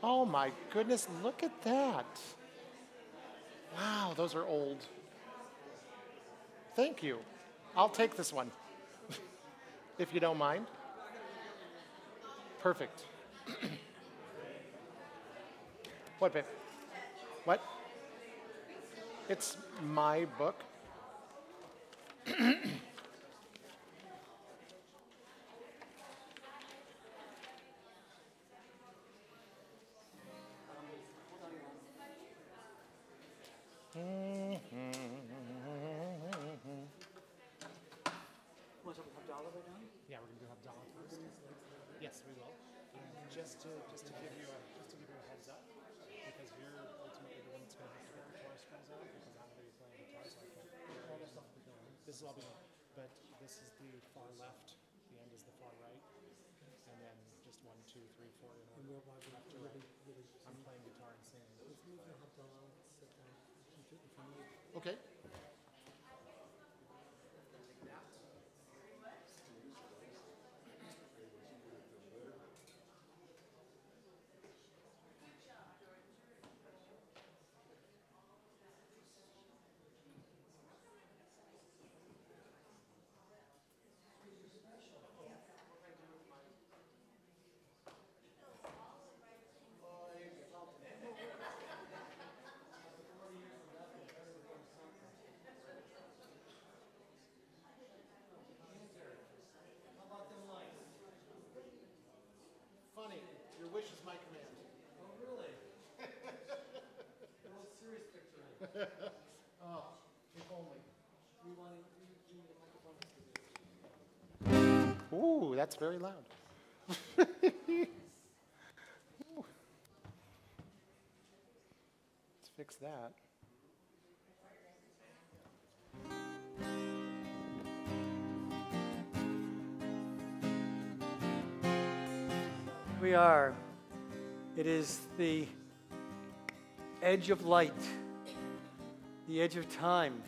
Oh my goodness, look at that. Wow, those are old. Thank you. I'll take this one, if you don't mind. Perfect. What, babe? What? It's my book. Yeah, we're gonna do Havdalah first. Yes, we will. Just to give you a heads up, because you're ultimately the one that's gonna have to get the Torah scrolls out, because I'm gonna be playing guitar, so I can't. All this stuff will be going. This will all be, but this is the far left. The end is the far right, and then just 1, 2, 3, 4 in order. Left to right. I'm playing guitar and singing. Okay. Funny, your wish is my command. Oh, really? Well, serious picture. Oh, if only. We need a microphone. Ooh, that's very loud. Let's fix that. We are. It is the edge of light, the edge of time,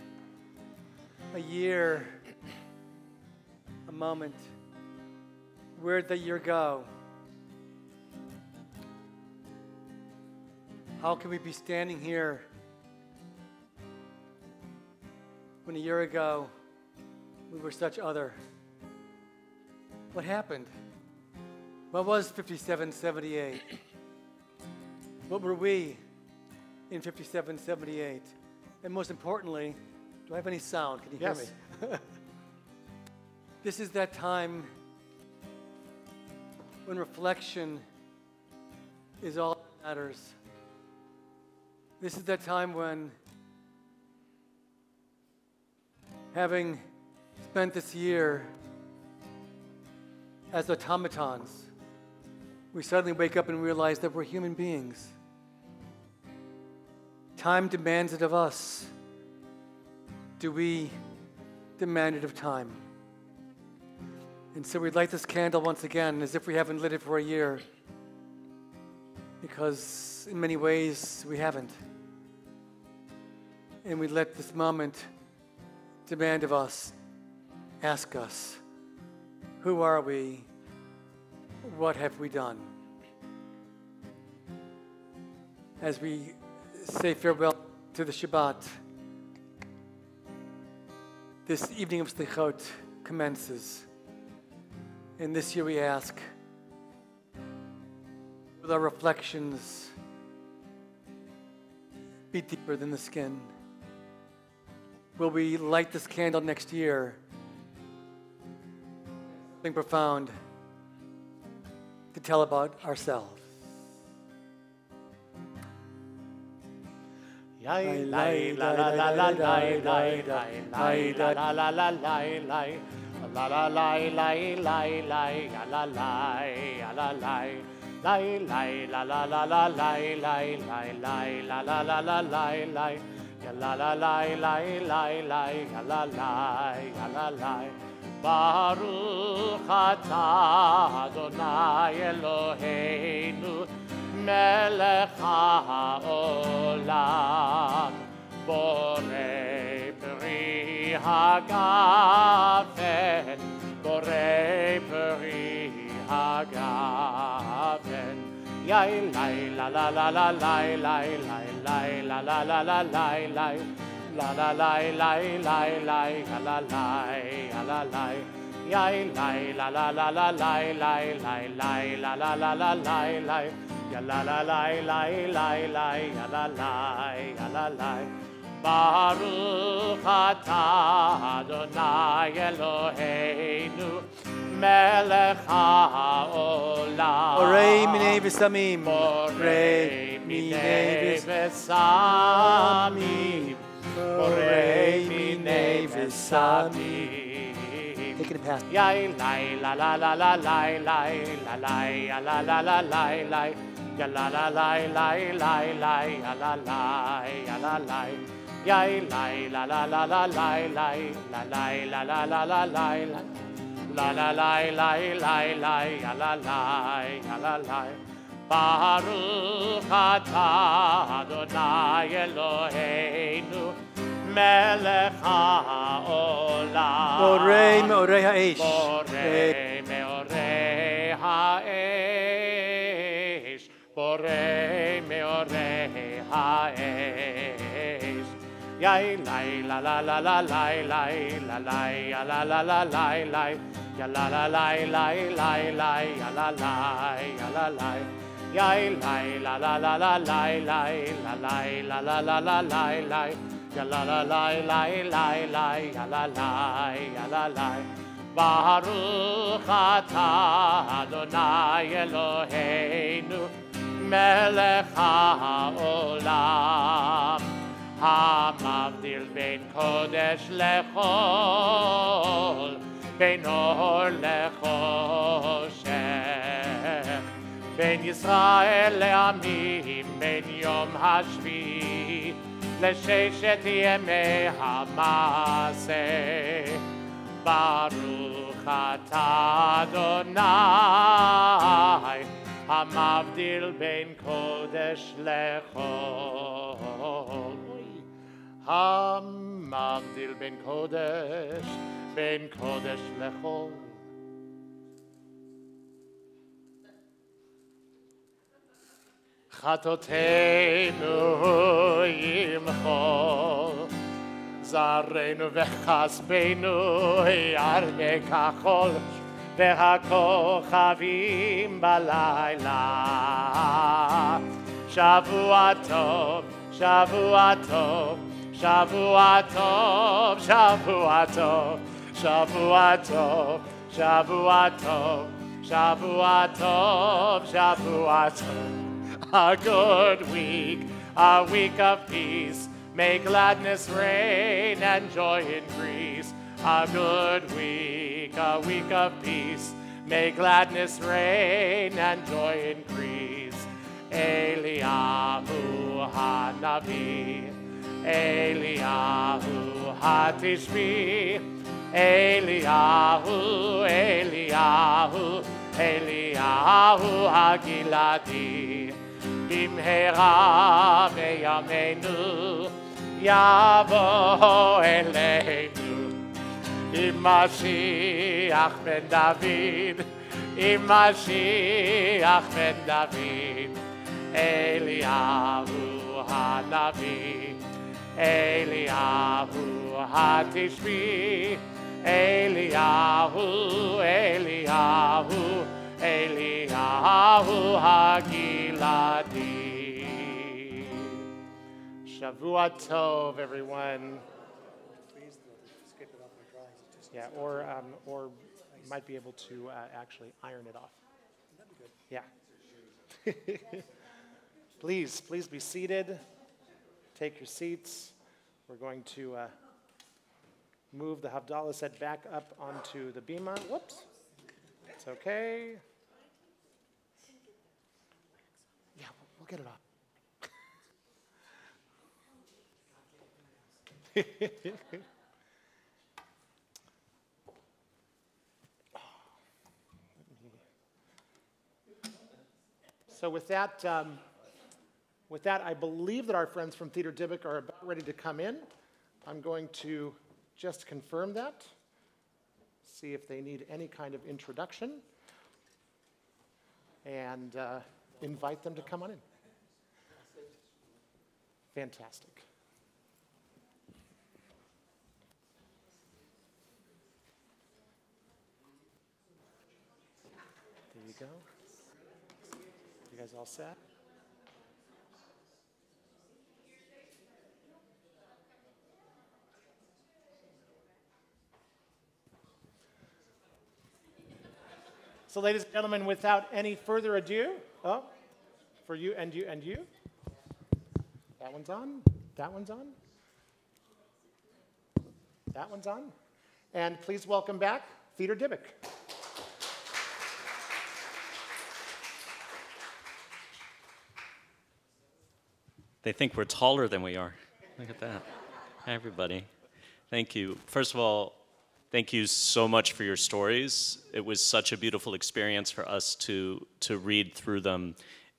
a year, a moment. Where'd the year go? How can we be standing here when a year ago we were such other? What happened? What was 5778? What were we in 5778? And most importantly, do I have any sound? Can you hear me? This is that time when reflection is all that matters. This is that time when, having spent this year as automatons, we suddenly wake up and realize that we're human beings. Time demands it of us. Do we demand it of time? And so we'd light this candle once again as if we haven't lit it for a year, because in many ways we haven't. And we let this moment demand of us, ask us, who are we? What have we done? As we say farewell to the Shabbat, this evening of Selichot commences. And this year we ask, will our reflections be deeper than the skin? Will we light this candle next year? Something profound to tell about ourselves. Lay lay la la la la lay lay lay lay la la la la lay lay la la lay lay lay lay la lay la lay lay lay la la la la lay lay lay lay la la la la lay lay la la lay lay lay lay la lay la lay Baruch atah Adonai Eloheinu melech haolam borei peri hagafen borei peri hagafen Yai lai la la la la lai lai lai lai la la la la lai lai la la lai lai lai lai la lai la lai yai lai la la la la lai lai lai lai la la la la lai lai ya la la lai lai lai lai ya la lai Baruch atah Adonai Eloheinu melech haolam Borei minei v'samim Borei minei v'samim Borei minei v'samim Take it past. Yai lai la la la la lai lai la lai la la la la lai lai ya la la lai lai lai lai ya la lai ya la lai Yai lai la la la la lai lai la lai la la la la lai lai la la lai lai lai lai ya la lai Baruch atah Adonai Eloheinu melech haolam Borei meorei ha'esh. Borei meorei ha'esh Borei meorei ha'esh Yai lai la la la la lai lai la lai ya la la la lai lai ya la la lai lai lai lai ya la lai Yai lai la la la la lai lai la lai la la la la lai lai ya la la lai lai lai lai ya la lai Baruch atah Adonai Eloheinu melech haolam המבדיל בין קודש לחול, בין אור לחושך, בין ישראל לעמים, בין יום השביעי לששת ימי המעשה. ברוך אתה אדוני, המבדיל בין קודש לחול. המבדיל בין קודש לחול. חטאותינו ימחול, זרענו וכספנו יראה כחול, והכוכבים בלילה. שבוע טוב, שבוע טוב, שבוע טוב, שבוע טוב, שבוע טוב, שבוע טוב, שבוע טוב, שבוע טוב. A good week, a week of peace, may gladness reign and joy increase. A good week, a week of peace, may gladness reign and joy increase. Eliyahu Hanavi, Eliyahu Hatishbi, Eliyahu, Eliyahu, Eliyahu Hagiladi, Bimhera beyamenu, Yavo eleinu, Mashiach ben David, Mashiach ben David, Eliyahu Hanavi, Eliyahu Hatishbi, Eliyahu, Eliyahu, Eliyahu Hagiladi. Shavua Tov, everyone. Please scrape it off my drawings. Yeah, or you might be able to actually iron it off. That'd be good. Yeah. Please be seated. Take your seats. We're going to move the Havdalah set back up onto the bima. Whoops. It's okay. Yeah, we'll get it off. So with that, I believe that our friends from Theatre Dybbuk are about ready to come in. I'm going to just confirm that, see if they need any kind of introduction. And invite them to come on in. Fantastic. There you go. You guys all set? So, ladies and gentlemen, without any further ado, for you and you and you. That one's on. That one's on. That one's on. And please welcome back Theatre Dybbuk. They think we're taller than we are. Look at that. Hi, everybody. Thank you. First of all, thank you so much for your stories. It was such a beautiful experience for us to read through them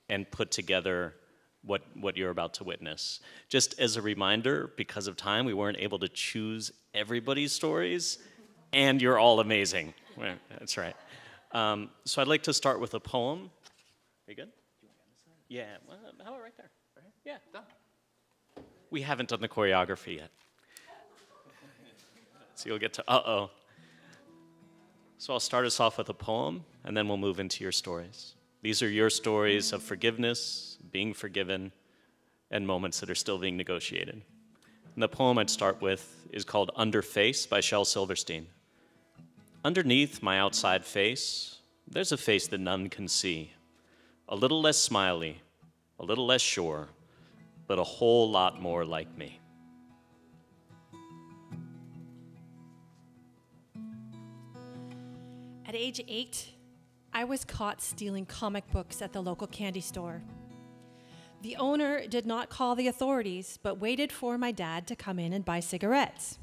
and put together what you're about to witness. Just as a reminder, because of time, we weren't able to choose everybody's stories, and you're all amazing. That's right. So I'd like to start with a poem. Are you good? Yeah, well, how about right there? Yeah, done. We haven't done the choreography yet. So you'll get to, uh-oh. So I'll start us off with a poem, and then we'll move into your stories. These are your stories of forgiveness, being forgiven, and moments that are still being negotiated. And the poem I'd start with is called Under Face by Shel Silverstein. Underneath my outside face, there's a face that none can see. A little less smiley, a little less sure, but a whole lot more like me. At age 8, I was caught stealing comic books at the local candy store. The owner did not call the authorities, but waited for my dad to come in and buy cigarettes.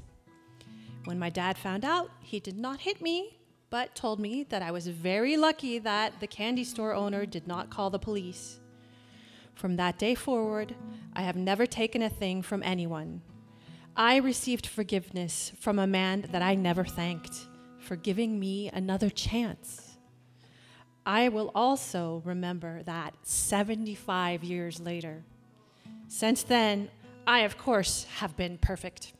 When my dad found out, he did not hit me, but told me that I was very lucky that the candy store owner did not call the police. From that day forward, I have never taken a thing from anyone. I received forgiveness from a man that I never thanked for giving me another chance. I will also remember that 75 years later. Since then, I, of course, have been perfect.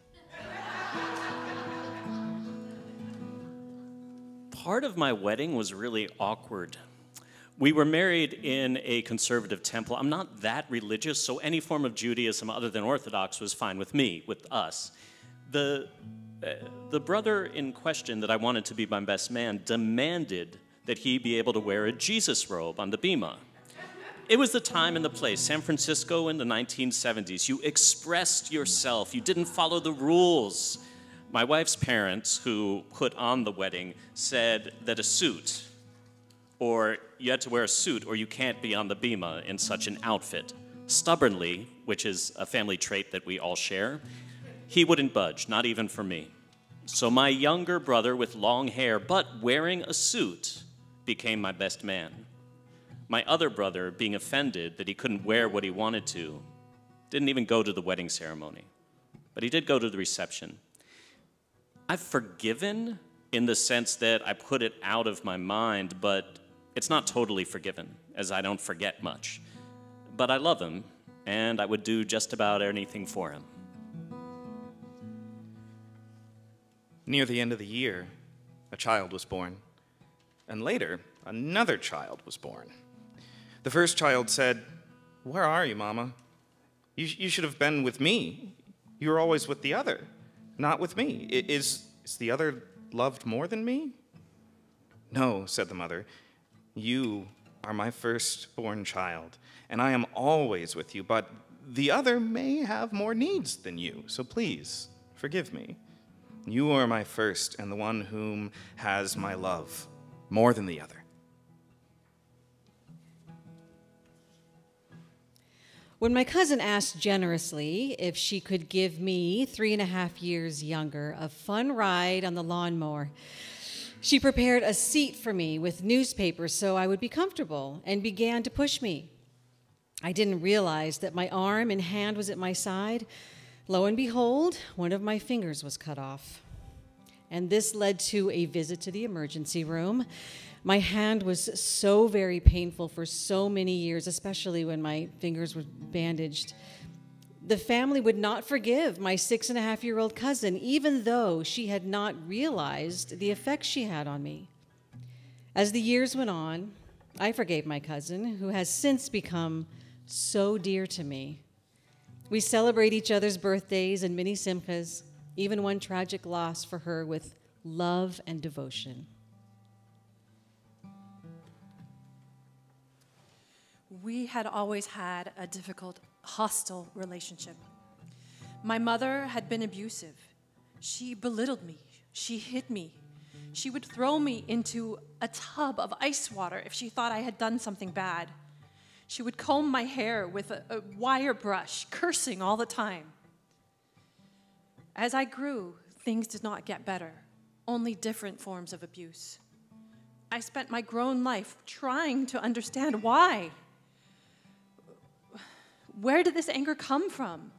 Part of my wedding was really awkward. We were married in a conservative temple. I'm not that religious, so any form of Judaism other than Orthodox was fine with me, with us. The brother in question that I wanted to be my best man demanded that he be able to wear a Jesus robe on the bima. It was the time and the place, San Francisco in the 1970s. You expressed yourself. You didn't follow the rules. My wife's parents, who put on the wedding, said that a suit, or you had to wear a suit or you can't be on the bima in such an outfit. Stubbornly, which is a family trait that we all share, he wouldn't budge, not even for me. So my younger brother with long hair, but wearing a suit, became my best man. My other brother, being offended that he couldn't wear what he wanted to, didn't even go to the wedding ceremony, but he did go to the reception. I've forgiven in the sense that I put it out of my mind, but it's not totally forgiven, as I don't forget much. But I love him, and I would do just about anything for him. Near the end of the year, a child was born, and later, another child was born. The first child said, "Where are you, Mama? You should have been with me. You were always with the other, not with me. Is the other loved more than me?" "No," said the mother. "You are my firstborn child, and I am always with you, but the other may have more needs than you, so please, forgive me. You are my first and the one whom has my love more than the other." When my cousin asked generously if she could give me 3.5 years younger a fun ride on the lawnmower, she prepared a seat for me with newspapers so I would be comfortable and began to push me. I didn't realize that my arm and hand was at my side. Lo and behold, one of my fingers was cut off. and this led to a visit to the emergency room. My hand was so very painful for so many years, especially when my fingers were bandaged. The family would not forgive my 6.5-year-old cousin, even though she had not realized the effects she had on me. As the years went on, I forgave my cousin, who has since become so dear to me. We celebrate each other's birthdays and mini simchas, even one tragic loss for her, with love and devotion. We had always had a difficult, hostile relationship. My mother had been abusive. She belittled me. She hit me. She would throw me into a tub of ice water if she thought I had done something bad. She would comb my hair with a wire brush, cursing all the time. As I grew, things did not get better, only different forms of abuse. I spent my grown life trying to understand why. Where did this anger come from?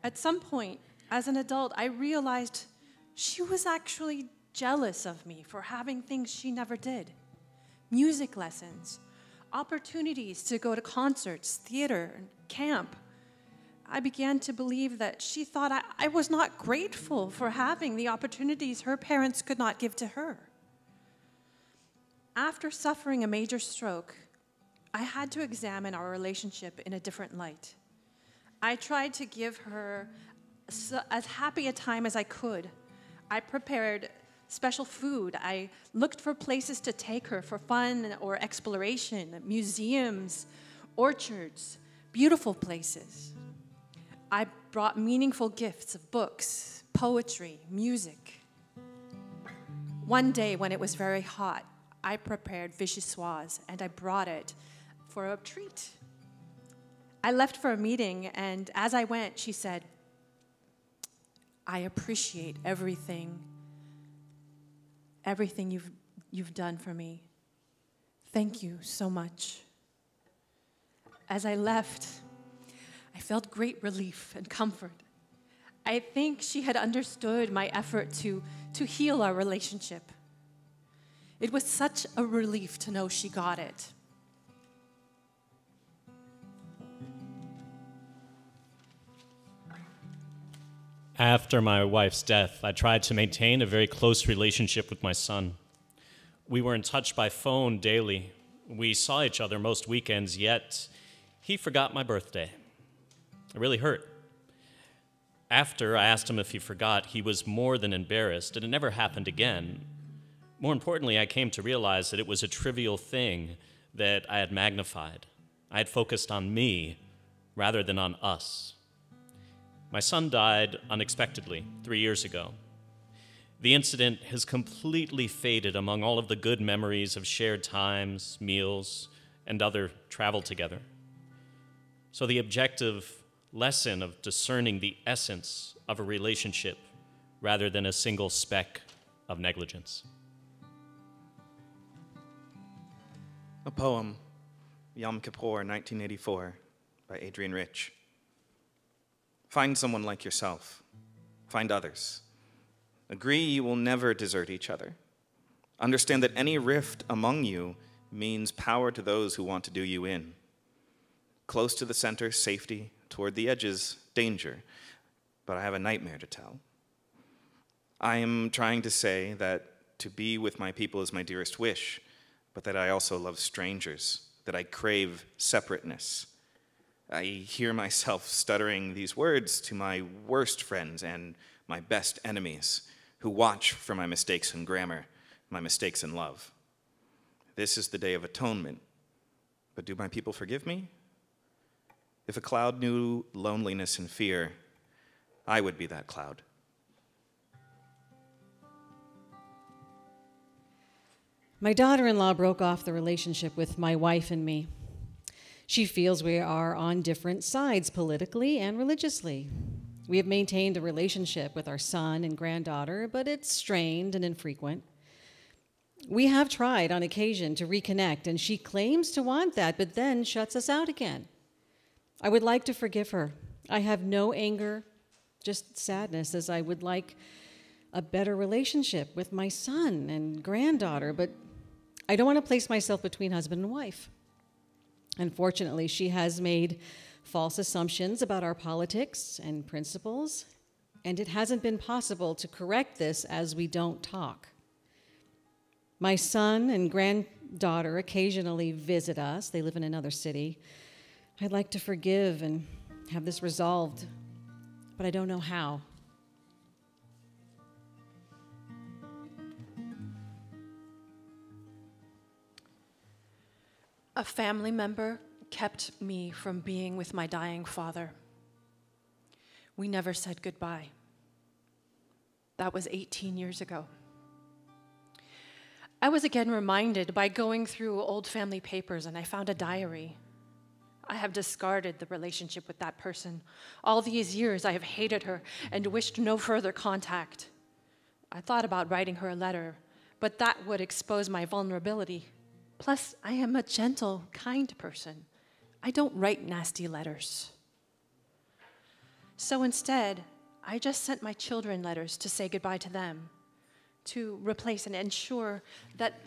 At some point, as an adult, I realized she was actually jealous of me for having things she never did. Music lessons, opportunities to go to concerts, theater, camp. I began to believe that she thought I was not grateful for having the opportunities her parents could not give to her. After suffering a major stroke, I had to examine our relationship in a different light. I tried to give her as happy a time as I could. I prepared special food. I looked for places to take her for fun or exploration, museums, orchards, beautiful places. I brought meaningful gifts of books, poetry, music. One day when it was very hot, I prepared vichyssoise and I brought it for a treat. I left for a meeting, and as I went, she said, "I appreciate everything you've done for me. Thank you so much." As I left, I felt great relief and comfort. I think she had understood my effort to heal our relationship. It was such a relief to know she got it. After my wife's death, I tried to maintain a very close relationship with my son. We were in touch by phone daily. We saw each other most weekends, yet he forgot my birthday. It really hurt. After I asked him if he forgot, he was more than embarrassed, and it never happened again. More importantly, I came to realize that it was a trivial thing that I had magnified. I had focused on me rather than on us. My son died unexpectedly 3 years ago. The incident has completely faded among all of the good memories of shared times, meals, and other travel together. So the objective lesson of discerning the essence of a relationship rather than a single speck of negligence. A poem, Yom Kippur, 1984, by Adrian Rich. Find someone like yourself. Find others. Agree you will never desert each other. Understand that any rift among you means power to those who want to do you in. Close to the center, safety. Toward the edges, danger. But I have a nightmare to tell. I am trying to say that to be with my people is my dearest wish, but that I also love strangers, that I crave separateness. I hear myself stuttering these words to my worst friends and my best enemies, who watch for my mistakes in grammar, my mistakes in love. This is the Day of Atonement, but do my people forgive me? If a cloud knew loneliness and fear, I would be that cloud. My daughter-in-law broke off the relationship with my wife and me. She feels we are on different sides politically and religiously. We have maintained a relationship with our son and granddaughter, but it's strained and infrequent. We have tried on occasion to reconnect, and she claims to want that, but then shuts us out again. I would like to forgive her. I have no anger, just sadness, as I would like a better relationship with my son and granddaughter, but I don't want to place myself between husband and wife. Unfortunately, she has made false assumptions about our politics and principles, and it hasn't been possible to correct this as we don't talk. My son and granddaughter occasionally visit us. They live in another city. I'd like to forgive and have this resolved, but I don't know how. A family member kept me from being with my dying father. We never said goodbye. That was 18 years ago. I was again reminded by going through old family papers, and I found a diary. I have discarded the relationship with that person. All these years I have hated her and wished no further contact. I thought about writing her a letter, but that would expose my vulnerability. Plus, I am a gentle, kind person. I don't write nasty letters. So instead, I just sent my children letters to say goodbye to them, to replace and ensure that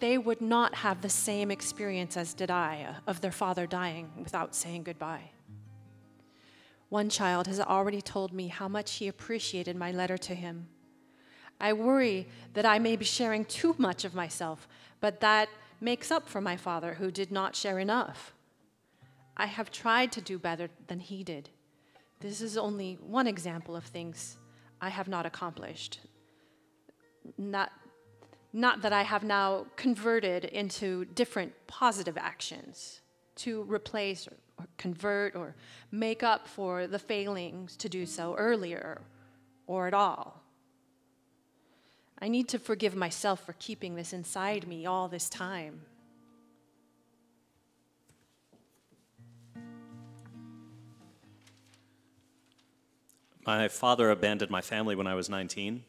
they would not have the same experience as did I of their father dying without saying goodbye. One child has already told me how much he appreciated my letter to him. I worry that I may be sharing too much of myself, but that makes up for my father, who did not share enough. I have tried to do better than he did. This is only one example of things I have not accomplished. Not that I have now converted into different positive actions to replace or convert or make up for the failings to do so earlier or at all. I need to forgive myself for keeping this inside me all this time. My father abandoned my family when I was 19.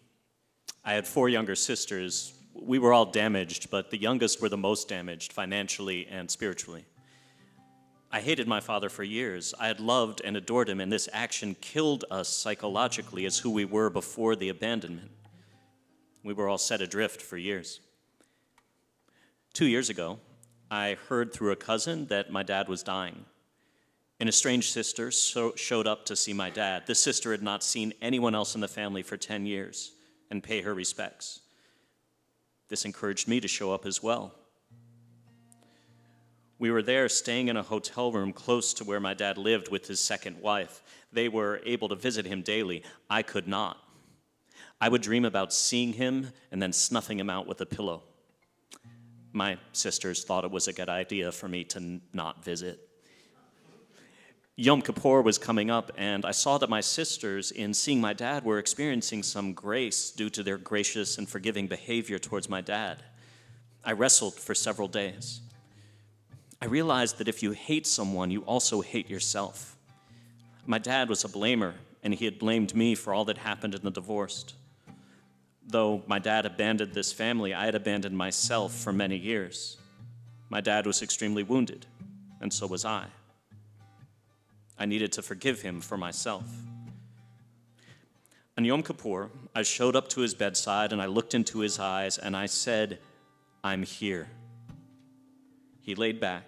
I had 4 younger sisters. We were all damaged, but the youngest were the most damaged financially and spiritually. I hated my father for years. I had loved and adored him, and this action killed us psychologically as who we were before the abandonment. We were all set adrift for years. 2 years ago, I heard through a cousin that my dad was dying. An estranged sister showed up to see my dad. This sister had not seen anyone else in the family for 10 years and pay her respects. This encouraged me to show up as well. We were there staying in a hotel room close to where my dad lived with his second wife. They were able to visit him daily. I could not. I would dream about seeing him and then snuffing him out with a pillow. My sisters thought it was a good idea for me to not visit. Yom Kippur was coming up, and I saw that my sisters, in seeing my dad, were experiencing some grace due to their gracious and forgiving behavior towards my dad. I wrestled for several days. I realized that if you hate someone, you also hate yourself. My dad was a blamer, and he had blamed me for all that happened in the divorce. Though my dad abandoned this family, I had abandoned myself for many years. My dad was extremely wounded, and so was I. I needed to forgive him for myself. On Yom Kippur, I showed up to his bedside and I looked into his eyes and I said, "I'm here." He laid back,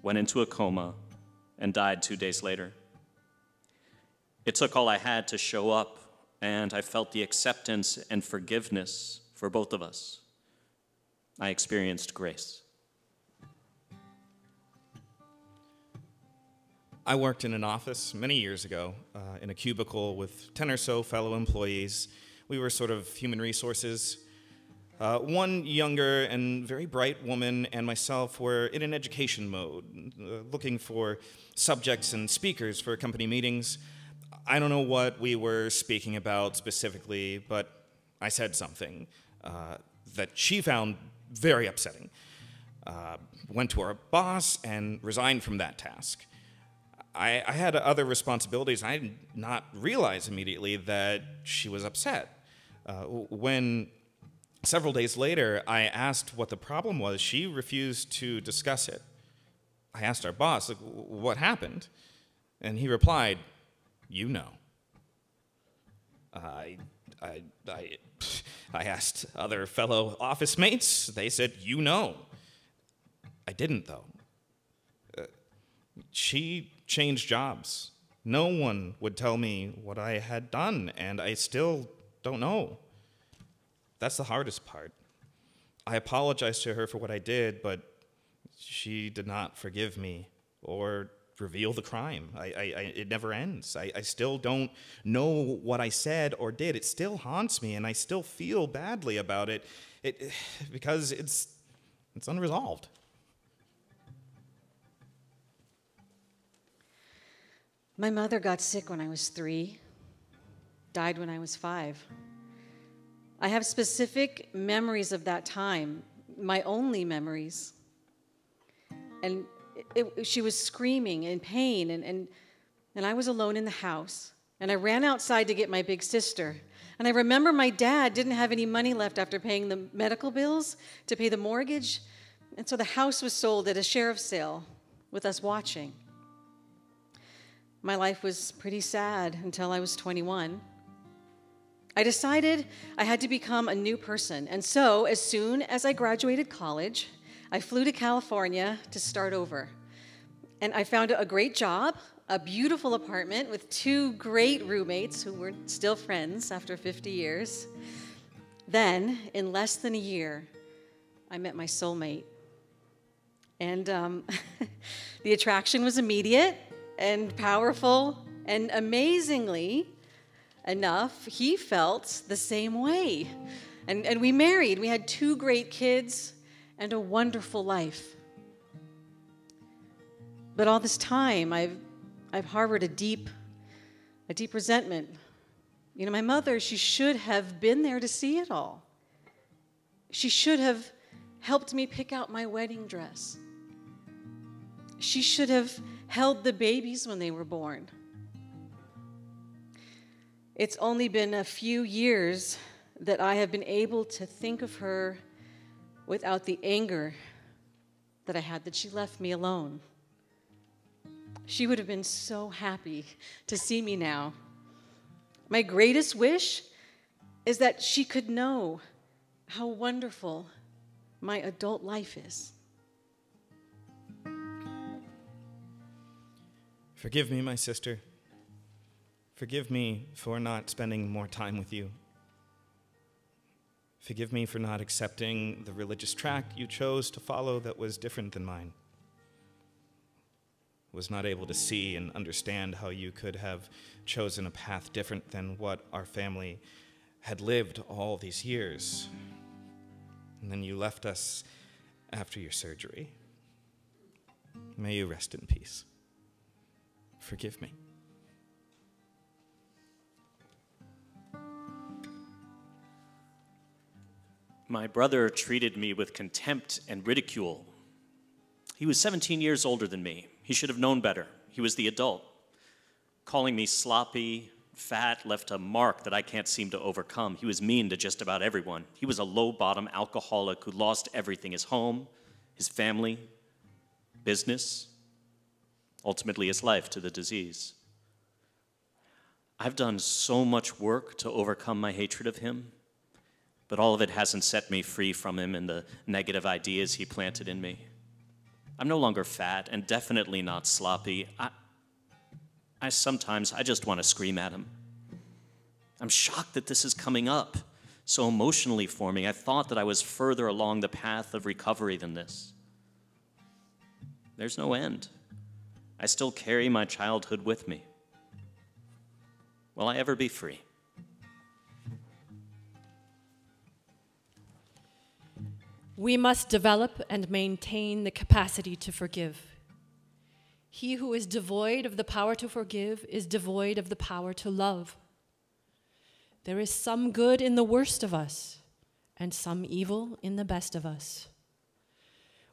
went into a coma, and died 2 days later. It took all I had to show up, and I felt the acceptance and forgiveness for both of us. I experienced grace. I worked in an office many years ago in a cubicle with 10 or so fellow employees. We were sort of human resources. One younger and very bright woman and myself were in an education mode, looking for subjects and speakers for company meetings. I don't know what we were speaking about specifically, but I said something that she found very upsetting. Went to our boss and resigned from that task. I had other responsibilities. I did not realize immediately that she was upset. When several days later I asked what the problem was, she refused to discuss it. I asked our boss, like, what happened? And he replied, "You know." I asked other fellow office mates. They said, you know. I didn't, though. She changed jobs. No one would tell me what I had done, and I still don't know. That's the hardest part. I apologized to her for what I did, but she did not forgive me or reveal the crime. It never ends. I still don't know what I said or did. It still haunts me, and I still feel badly about it, because it's unresolved. My mother got sick when I was 3, died when I was 5. I have specific memories of that time, my only memories. And she was screaming in pain, and I was alone in the house. And I ran outside to get my big sister. And I remember my dad didn't have any money left after paying the medical bills to pay the mortgage. And so the house was sold at a sheriff's sale with us watching. My life was pretty sad until I was 21. I decided I had to become a new person. And so as soon as I graduated college, I flew to California to start over. And I found a great job, a beautiful apartment with 2 great roommates who were still friends after 50 years. Then, in less than a year, I met my soulmate. And the attraction was immediate and powerful, and amazingly enough, he felt the same way. And we married. We had 2 great kids and a wonderful life. But all this time, I've harbored a deep resentment. You know, my mother, she should have been there to see it all. She should have helped me pick out my wedding dress. She should have held the babies when they were born. It's only been a few years that I have been able to think of her without the anger that I had that she left me alone. She would have been so happy to see me now. My greatest wish is that she could know how wonderful my adult life is. Forgive me, my sister. Forgive me for not spending more time with you. Forgive me for not accepting the religious track you chose to follow that was different than mine. Was not able to see and understand how you could have chosen a path different than what our family had lived all these years. And then you left us after your surgery. May you rest in peace. Forgive me. My brother treated me with contempt and ridicule. He was 17 years older than me. He should have known better. He was the adult. Calling me sloppy, fat, left a mark that I can't seem to overcome. He was mean to just about everyone. He was a low-bottom alcoholic who lost everything: his home, his family, business, ultimately his life to the disease. I've done so much work to overcome my hatred of him, but all of it hasn't set me free from him and the negative ideas he planted in me. I'm no longer fat and definitely not sloppy. I sometimes just want to scream at him. I'm shocked that this is coming up so emotionally for me. I thought that I was further along the path of recovery than this. There's no end. I still carry my childhood with me. Will I ever be free? We must develop and maintain the capacity to forgive. He who is devoid of the power to forgive is devoid of the power to love. There is some good in the worst of us and some evil in the best of us.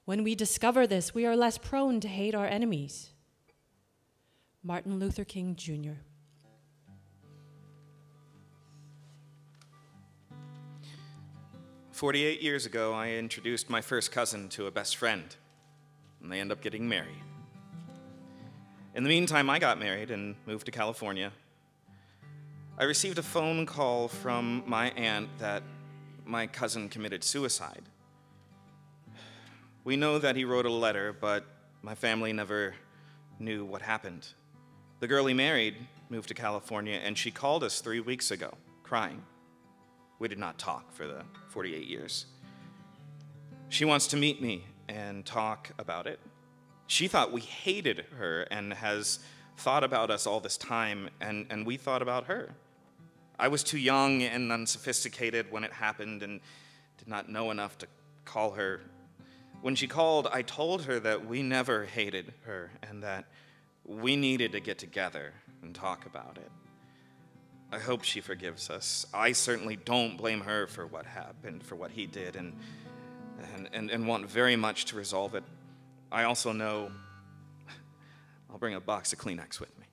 When we discover this, we are less prone to hate our enemies. Martin Luther King, Jr. "48 years ago, I introduced my first cousin to a best friend, and they ended up getting married. In the meantime, I got married and moved to California. I received a phone call from my aunt that my cousin committed suicide. We know that he wrote a letter, but my family never knew what happened. The girl he married moved to California, and she called us 3 weeks ago, crying. We did not talk for the 48 years. She wants to meet me and talk about it. She thought we hated her and has thought about us all this time, and we thought about her. I was too young and unsophisticated when it happened and did not know enough to call her. When she called, I told her that we never hated her and that we needed to get together and talk about it. I hope she forgives us. I certainly don't blame her for what happened, for what he did, and want very much to resolve it. I also know I'll bring a box of Kleenex with me.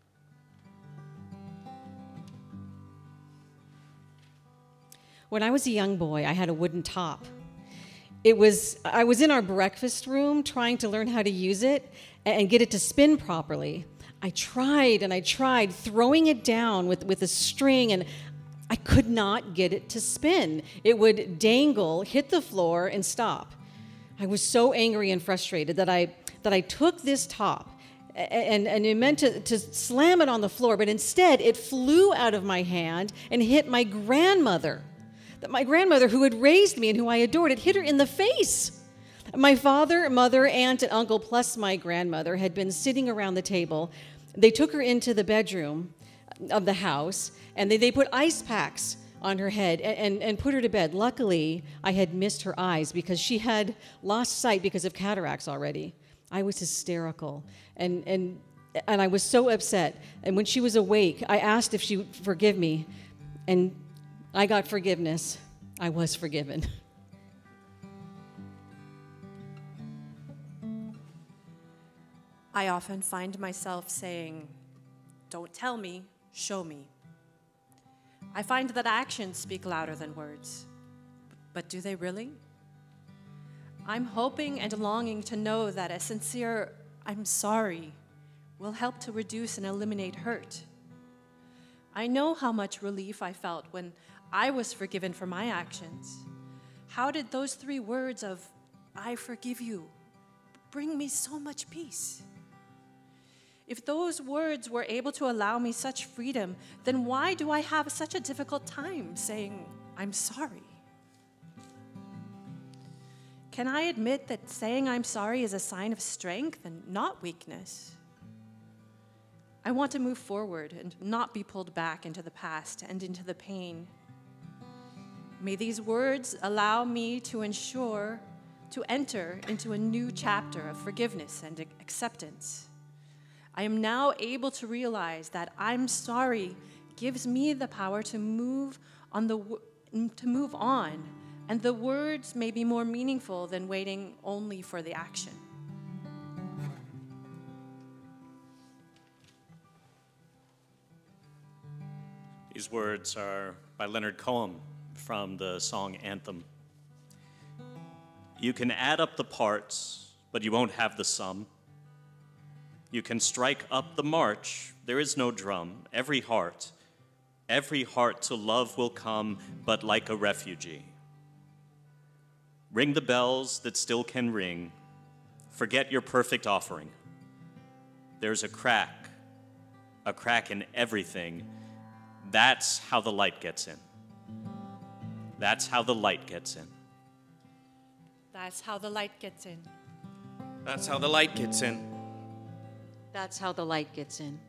When I was a young boy, I had a wooden top. I was in our breakfast room trying to learn how to use it and get it to spin properly. I tried and I tried throwing it down with a string, and I could not get it to spin. It would dangle, hit the floor, and stop. I was so angry and frustrated that I took this top and it meant to slam it on the floor, but instead it flew out of my hand and hit my grandmother. My grandmother, who had raised me and who I adored, it hit her in the face. My father, mother, aunt, and uncle, plus my grandmother, had been sitting around the table. They took her into the bedroom of the house, and they put ice packs on her head and put her to bed. Luckily, I had missed her eyes because she had lost sight because of cataracts already. I was hysterical, and I was so upset. And when she was awake, I asked if she would forgive me, and I got forgiveness. I was forgiven. I often find myself saying, "Don't tell me, show me." I find that actions speak louder than words. But do they really? I'm hoping and longing to know that a sincere "I'm sorry" will help to reduce and eliminate hurt. I know how much relief I felt when I was forgiven for my actions. How did those 3 words of "I forgive you" bring me so much peace? If those words were able to allow me such freedom, then why do I have such a difficult time saying "I'm sorry"? Can I admit that saying "I'm sorry" is a sign of strength and not weakness? I want to move forward and not be pulled back into the past and into the pain. May these words allow me to enter into a new chapter of forgiveness and acceptance. I am now able to realize that "I'm sorry" gives me the power to move on, and the words may be more meaningful than waiting only for the action. These words are by Leonard Cohen from the song Anthem. You can add up the parts, but you won't have the sum. You can strike up the march, there is no drum. Every heart to love will come, but like a refugee. Ring the bells that still can ring. Forget your perfect offering. There's a crack in everything. That's how the light gets in. That's how the light gets in. That's how the light gets in. That's how the light gets in. That's how the light gets in.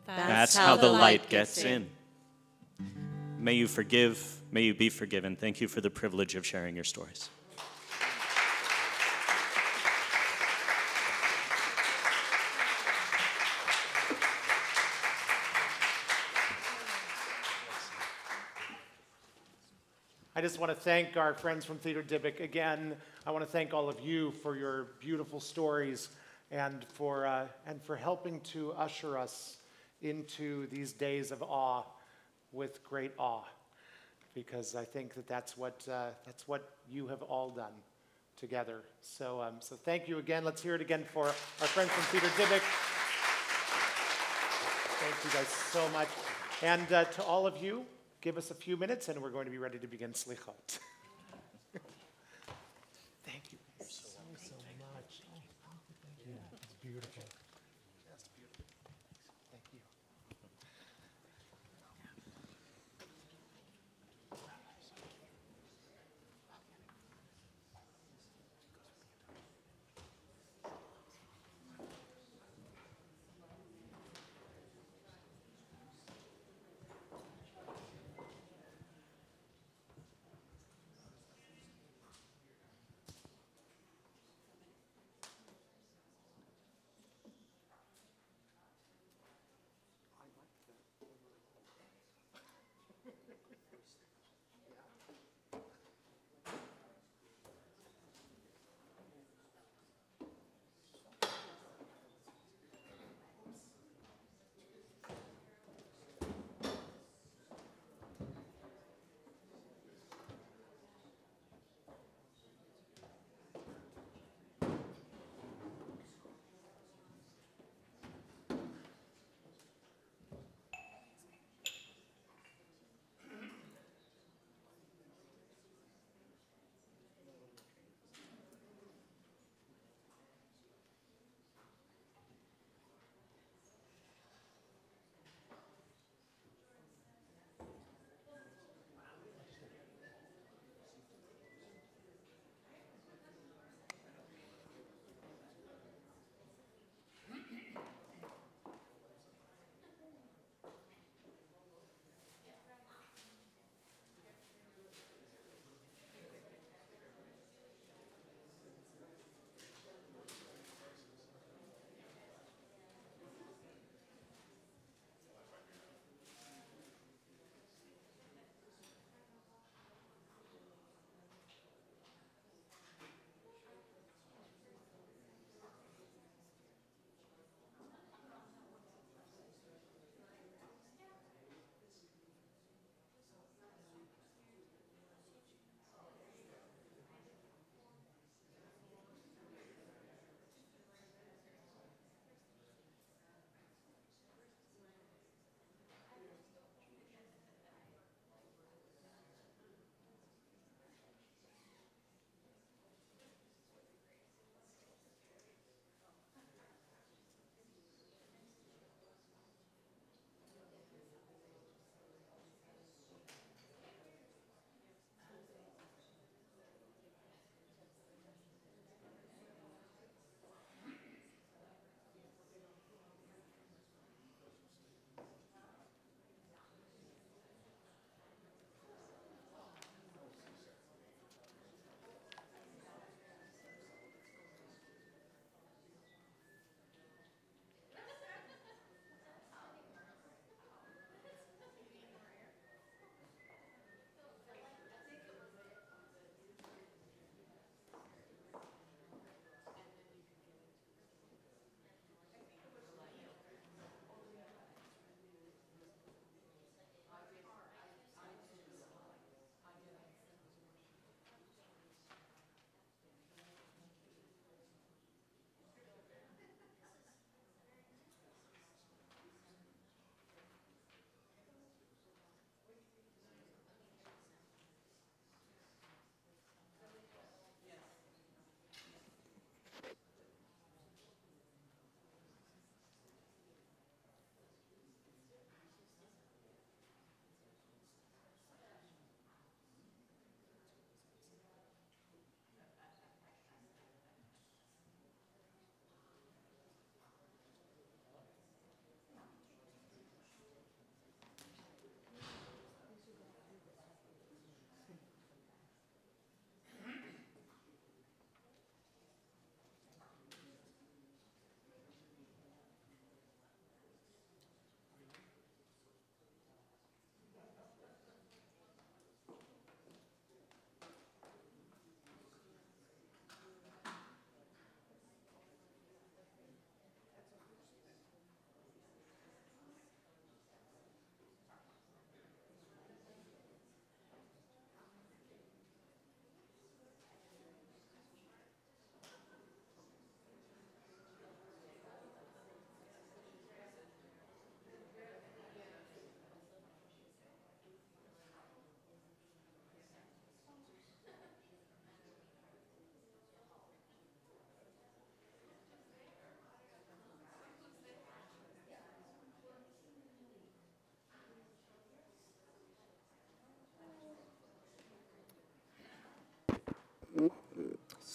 That's how the light gets in. May you forgive, may you be forgiven. Thank you for the privilege of sharing your stories. I just want to thank our friends from Theatre Dybbuk again. I want to thank all of you for your beautiful stories and for helping to usher us into these days of awe with great awe, because I think that's what you have all done together. So thank you again. Let's hear it again for our friends from Theatre Dybbuk. Thank you guys so much. And to all of you, give us a few minutes and we're going to be ready to begin Selichot. Thank you so much. Yeah, it's beautiful. That's beautiful. Thank you.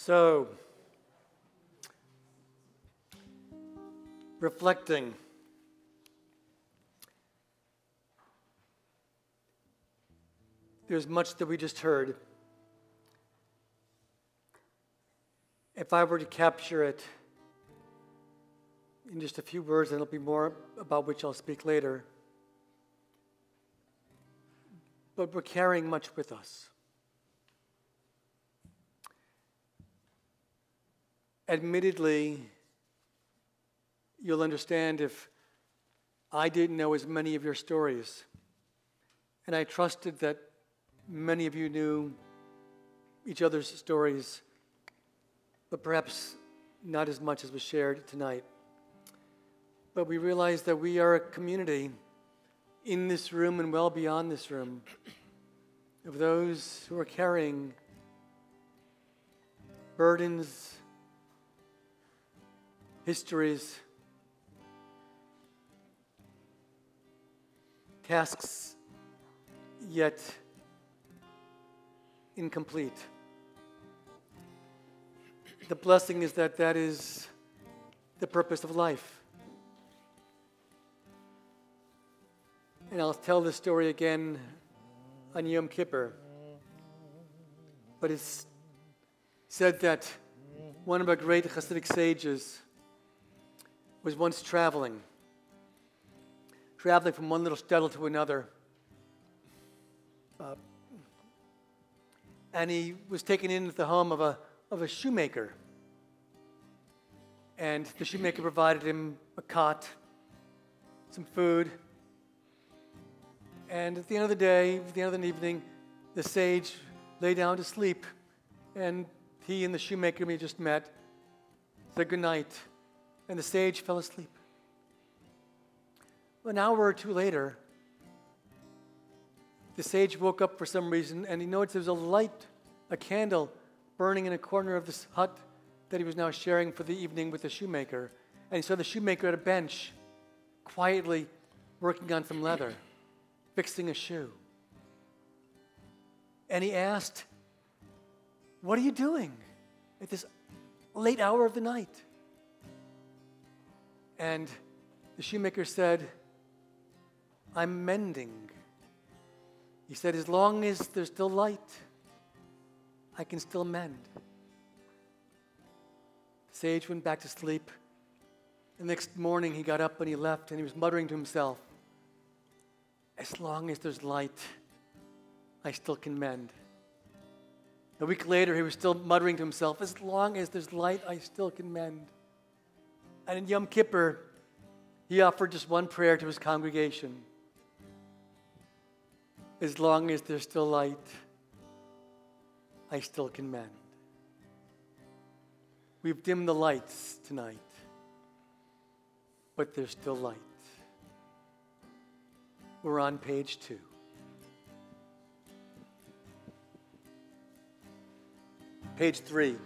So, reflecting. There's much that we just heard. If I were to capture it in just a few words, and it'll be more about which I'll speak later. But we're carrying much with us. Admittedly, you'll understand if I didn't know as many of your stories, and I trusted that many of you knew each other's stories, but perhaps not as much as was shared tonight. But we realize that we are a community in this room and well beyond this room of those who are carrying burdens, histories, tasks yet incomplete. The blessing is that that is the purpose of life. And I'll tell this story again on Yom Kippur. But it's said that one of our great Hasidic sages was once traveling from one little shtetl to another. And he was taken into the home of a shoemaker. And the shoemaker provided him a cot, some food. And at the end of the day, at the end of the evening, the sage lay down to sleep. And he and the shoemaker whom he just met said goodnight. And the sage fell asleep. An hour or two later, the sage woke up for some reason, and he noticed there was a light, a candle, burning in a corner of this hut that he was now sharing for the evening with the shoemaker. And he saw the shoemaker at a bench, quietly working on some leather, fixing a shoe. And he asked, "What are you doing at this late hour of the night?" And the shoemaker said, "I'm mending." He said, "As long as there's still light, I can still mend." The sage went back to sleep. The next morning he got up and he left, and he was muttering to himself, "As long as there's light, I still can mend." A week later he was still muttering to himself, "As long as there's light, I still can mend." And in Yom Kippur, he offered just one prayer to his congregation. As long as there's still light, I still can mend. We've dimmed the lights tonight, but there's still light. We're on page 2. Page 3.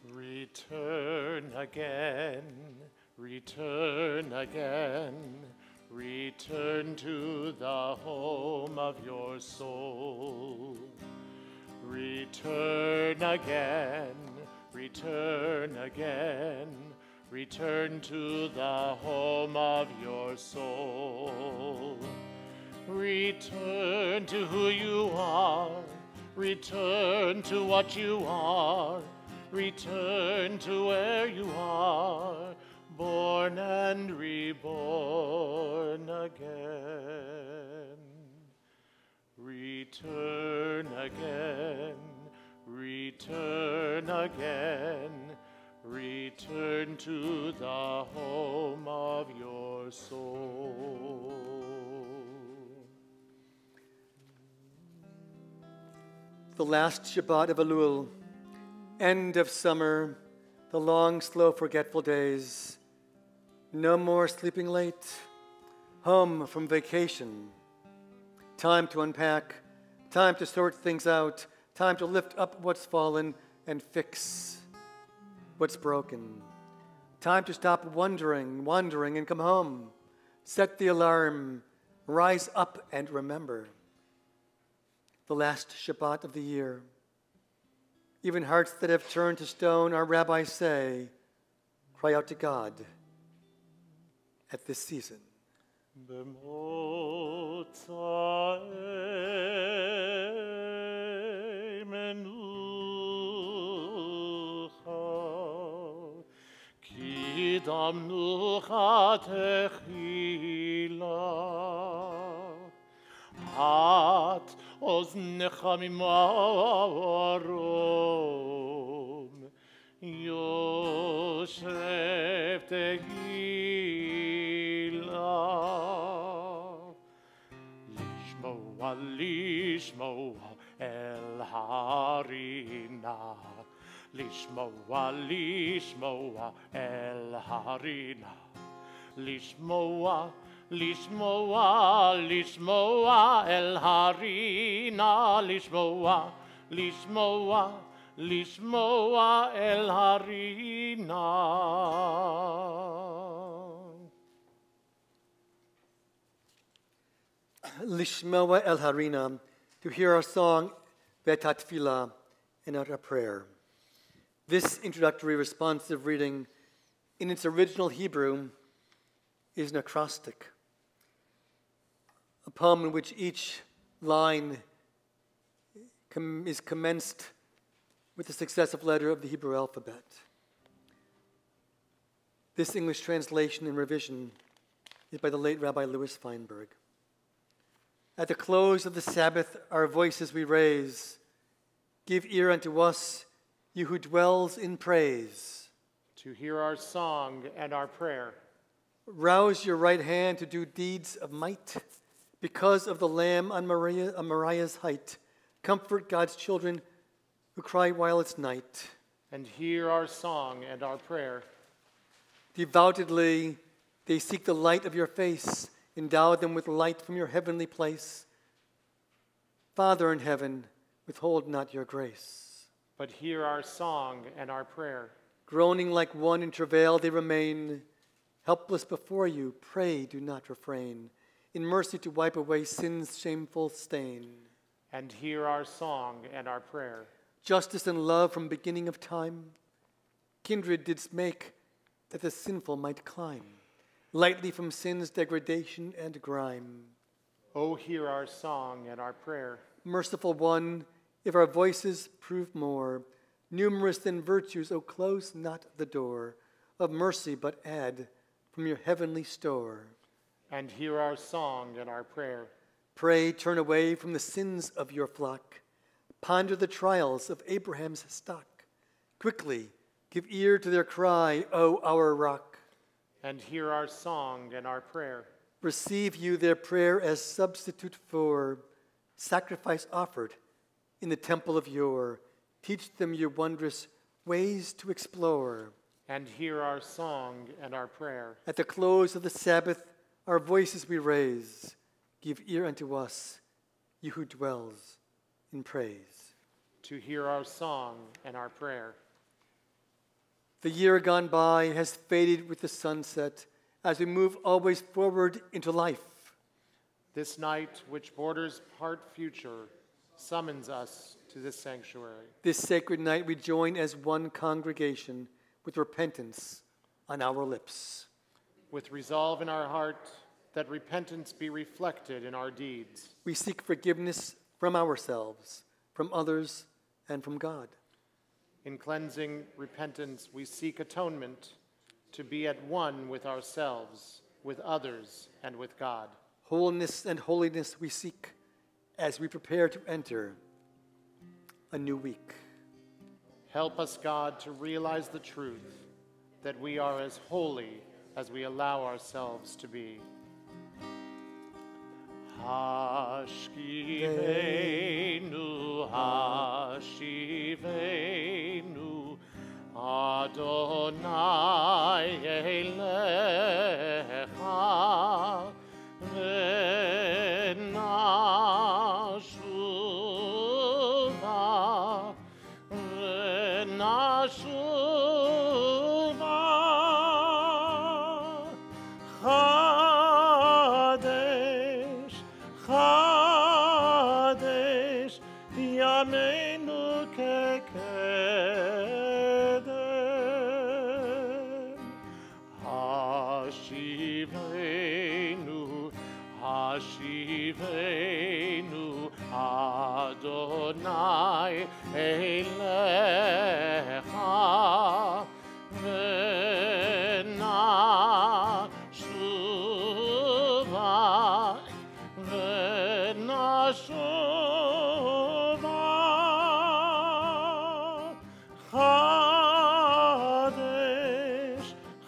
Return again, return again, return to the home of your soul. Return again, return again, return to the home of your soul. Return to who you are, return to what you are, return to where you are, born and reborn again. Return again, return again, return to the home of your soul. The last Shabbat of Elul, end of summer, the long, slow, forgetful days. No more sleeping late, home from vacation. Time to unpack, time to sort things out, time to lift up what's fallen and fix what's broken. Time to stop wandering and come home. Set the alarm, rise up and remember. The last Shabbat of the year. even hearts that have turned to stone, our rabbis say, cry out to God at this season. Hat oznecha mimarom Yosef tehila Lishmoa el harina Lishmoa el harina Lishmoa el harina Lishmoa el harina Lishmoa el harina, to hear our song Betat Tfilah and our prayer. This introductory responsive reading in its original Hebrew is an acrostic, a poem in which each line is commenced with the successive letter of the Hebrew alphabet. This English translation and revision is by the late Rabbi Louis Feinberg. At the close of the Sabbath, our voices we raise. Give ear unto us, you who dwells in praise. To hear our song and our prayer. Rouse your right hand to do deeds of might. Because of the Lamb on Moriah's height, comfort God's children who cry while it's night. And hear our song and our prayer. Devoutedly, they seek the light of your face. Endow them with light from your heavenly place. Father in heaven, withhold not your grace. But hear our song and our prayer. Groaning like one in travail they remain. Helpless before you, pray, do not refrain. In mercy to wipe away sin's shameful stain. And hear our song and our prayer. Justice and love from beginning of time. Kindred didst make that the sinful might climb. Lightly from sin's degradation and grime. Oh, hear our song and our prayer. Merciful one, if our voices prove more numerous than virtues, oh, close not the door of mercy, but add from your heavenly store. And hear our song and our prayer. Pray, turn away from the sins of your flock. Ponder the trials of Abraham's stock. Quickly, give ear to their cry, O our rock. And hear our song and our prayer. Receive you their prayer as substitute for sacrifice offered in the temple of yore. Teach them your wondrous ways to explore. And hear our song and our prayer. At the close of the Sabbath, our voices we raise. Give ear unto us, you who dwells in praise. To hear our song and our prayer. The year gone by has faded with the sunset as we move always forward into life. This night, which borders part future, summons us to this sanctuary. This sacred night we join as one congregation with repentance on our lips. With resolve in our heart that repentance be reflected in our deeds. We seek forgiveness from ourselves, from others, and from God. In cleansing repentance, we seek atonement to be at one with ourselves, with others, and with God. Wholeness and holiness we seek as we prepare to enter a new week. Help us, God, to realize the truth that we are as holy as we allow ourselves to be. Hashkivenu, Hashivenu, Adonai Elecha, V'nashuva, Chadesh, Chadesh, Yameinu Keke. נלך ונשובה ונשובה חדש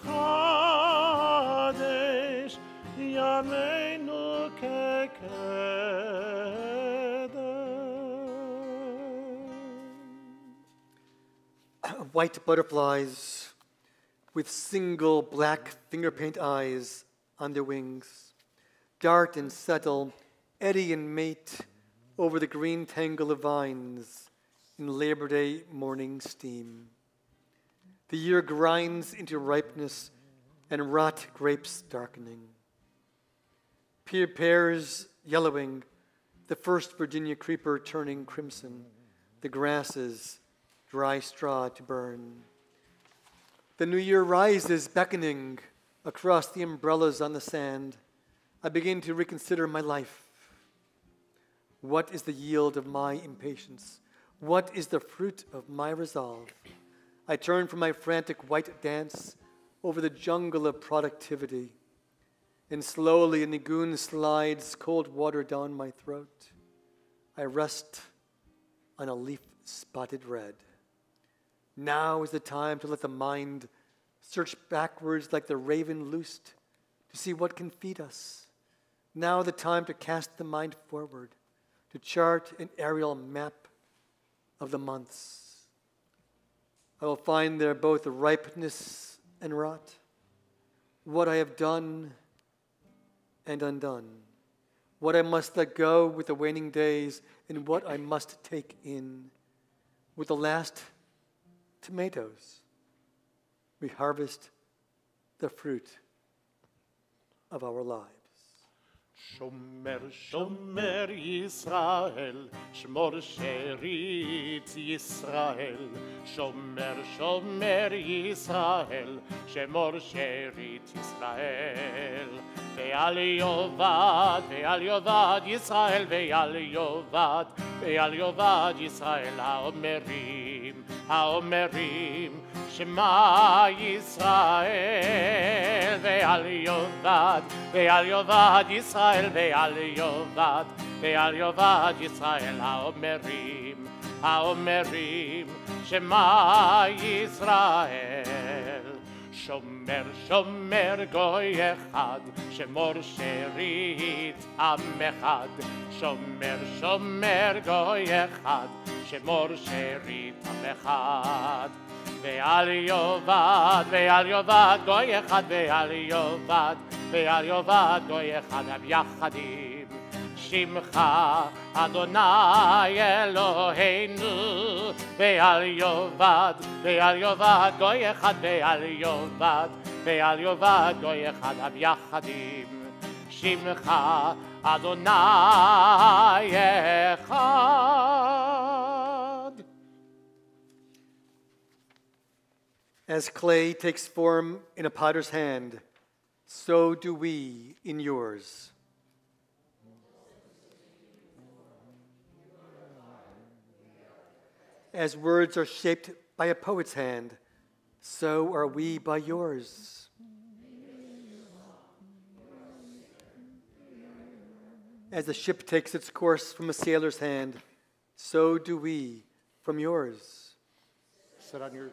חדש ימינו White butterflies with single black finger paint eyes on their wings dart and settle, eddy and mate over the green tangle of vines in Labor Day morning steam. The year grinds into ripeness and rot grapes darkening. Pears yellowing, the first Virginia creeper turning crimson, the grasses dry straw to burn. The new year rises, beckoning across the umbrellas on the sand. I begin to reconsider my life. What is the yield of my impatience? What is the fruit of my resolve? I turn from my frantic white dance over the jungle of productivity, and slowly a lagoon slides cold water down my throat. I rest on a leaf spotted red. Now is the time to let the mind search backwards like the raven loosed to see what can feed us. Now the time to cast the mind forward, to chart an aerial map of the months. I will find there both ripeness and rot, what I have done and undone, what I must let go with the waning days, and what I must take in. With the last tomatoes, we harvest the fruit of our lives. שומר שומר ישראל, שמור שארית ישראל. שומר שומר ישראל, שמור שארית ישראל. ואל יאבד ישראל, ואל יאבד ישראל. האומרים שמע ישראל, ואל יאבד ישראל, ואל יאבד ישראל. האומרים שמע ישראל. שומר גוי אחד, שמור שארית עם אחד. שומר גוי אחד, שמור שארית עם אחד. ואל יאבד גוי אחד, ואל יאבד גוי אחד, הם יחדים. שמך אדוני אלוהינו, ואל יאבד גוי אחד, ואל יאבד גוי אחד, הם יחדים. שמך אדוני אחד. As clay takes form in a potter's hand, so do we in yours. As words are shaped by a poet's hand, so are we by yours. As the ship takes its course from a sailor's hand, so do we from yours. Sit on your...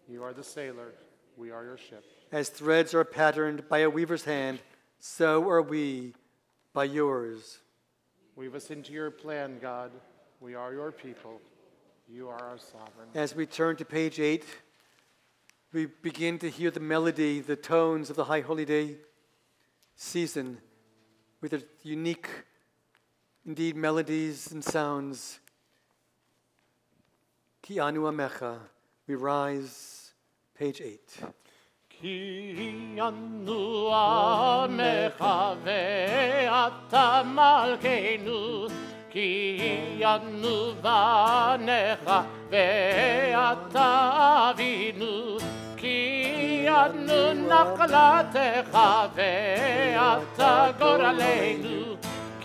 You are the sailor, we are your ship. As threads are patterned by a weaver's hand, so are we by yours. Weave us into your plan, God. We are your people. You are our sovereign. As we turn to page 8, we begin to hear the melody, the tones of the High Holy Day season with its unique, indeed, melodies and sounds. Ki anu amecha. We rise, page 8. Ki anu amecha ve'ata malkeinu. Ki anu vanecha ve'ata avinu. Ki anu nachlatecha ve'ata goraleinu.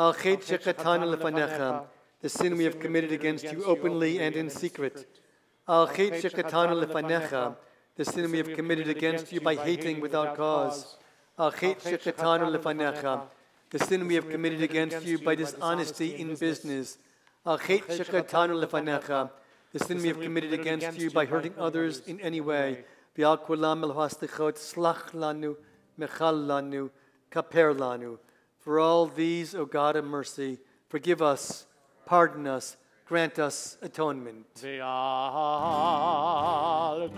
Al chet shechatanu lefanecha, the sin we have committed against you openly and in secret. Al chet shechatanu lefanecha, the sin we have committed against you by hating without cause. Al chet shechatanu lefanecha, the sin we have committed against you by dishonesty in business. Al chet shechatanu lefanecha, the sin we have committed against you by hurting others in any way. V'al kulam el haslichot, slach lanu, mechal lanu, kaper lanu. For all these, O God of mercy, forgive us, pardon us, grant us atonement. Ve'al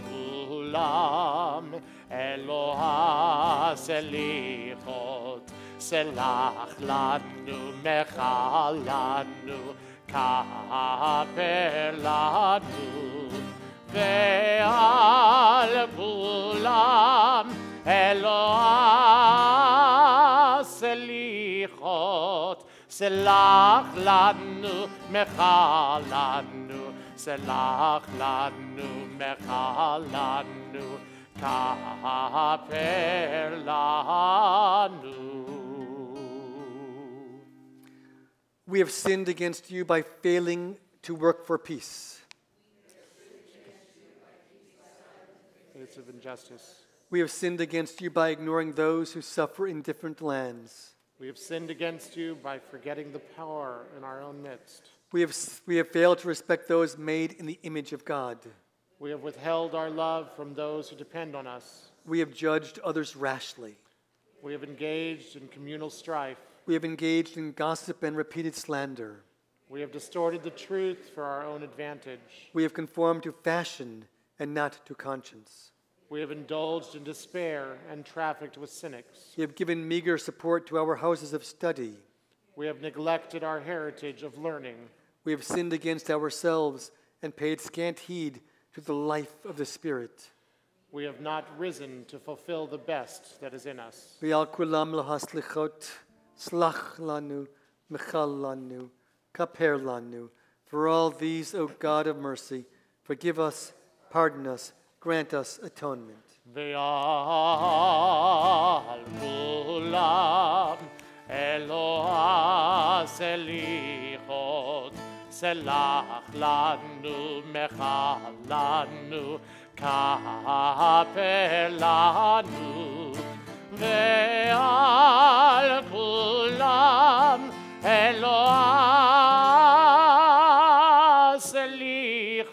kulam Eloha Selichot, Selach lanu, mechal lanu, kaper lanu. Ve'al kulam Eloha Selichot, Selach lanu, mechal lanu, Selach lanu, mechal lanu, kaper lanu. We have sinned against you by failing to work for peace. It's of injustice. We have sinned against you by ignoring those who suffer in different lands. We have sinned against you by forgetting the poor in our own midst. We have failed to respect those made in the image of God. We have withheld our love from those who depend on us. We have judged others rashly. We have engaged in communal strife. We have engaged in gossip and repeated slander. We have distorted the truth for our own advantage. We have conformed to fashion and not to conscience. We have indulged in despair and trafficked with cynics. We have given meager support to our houses of study. We have neglected our heritage of learning. We have sinned against ourselves and paid scant heed to the life of the Spirit. We have not risen to fulfill the best that is in us. V'al kulam lahaslichot, slach lanu, mechal lanu, kaper lanu. For all these, O God of mercy, forgive us, pardon us, grant us atonement. Ve'al kulam Eloha Selichot, Selach lanu, mechal lanu, kaper lanu. Ve'al kulam Eloha Selichot,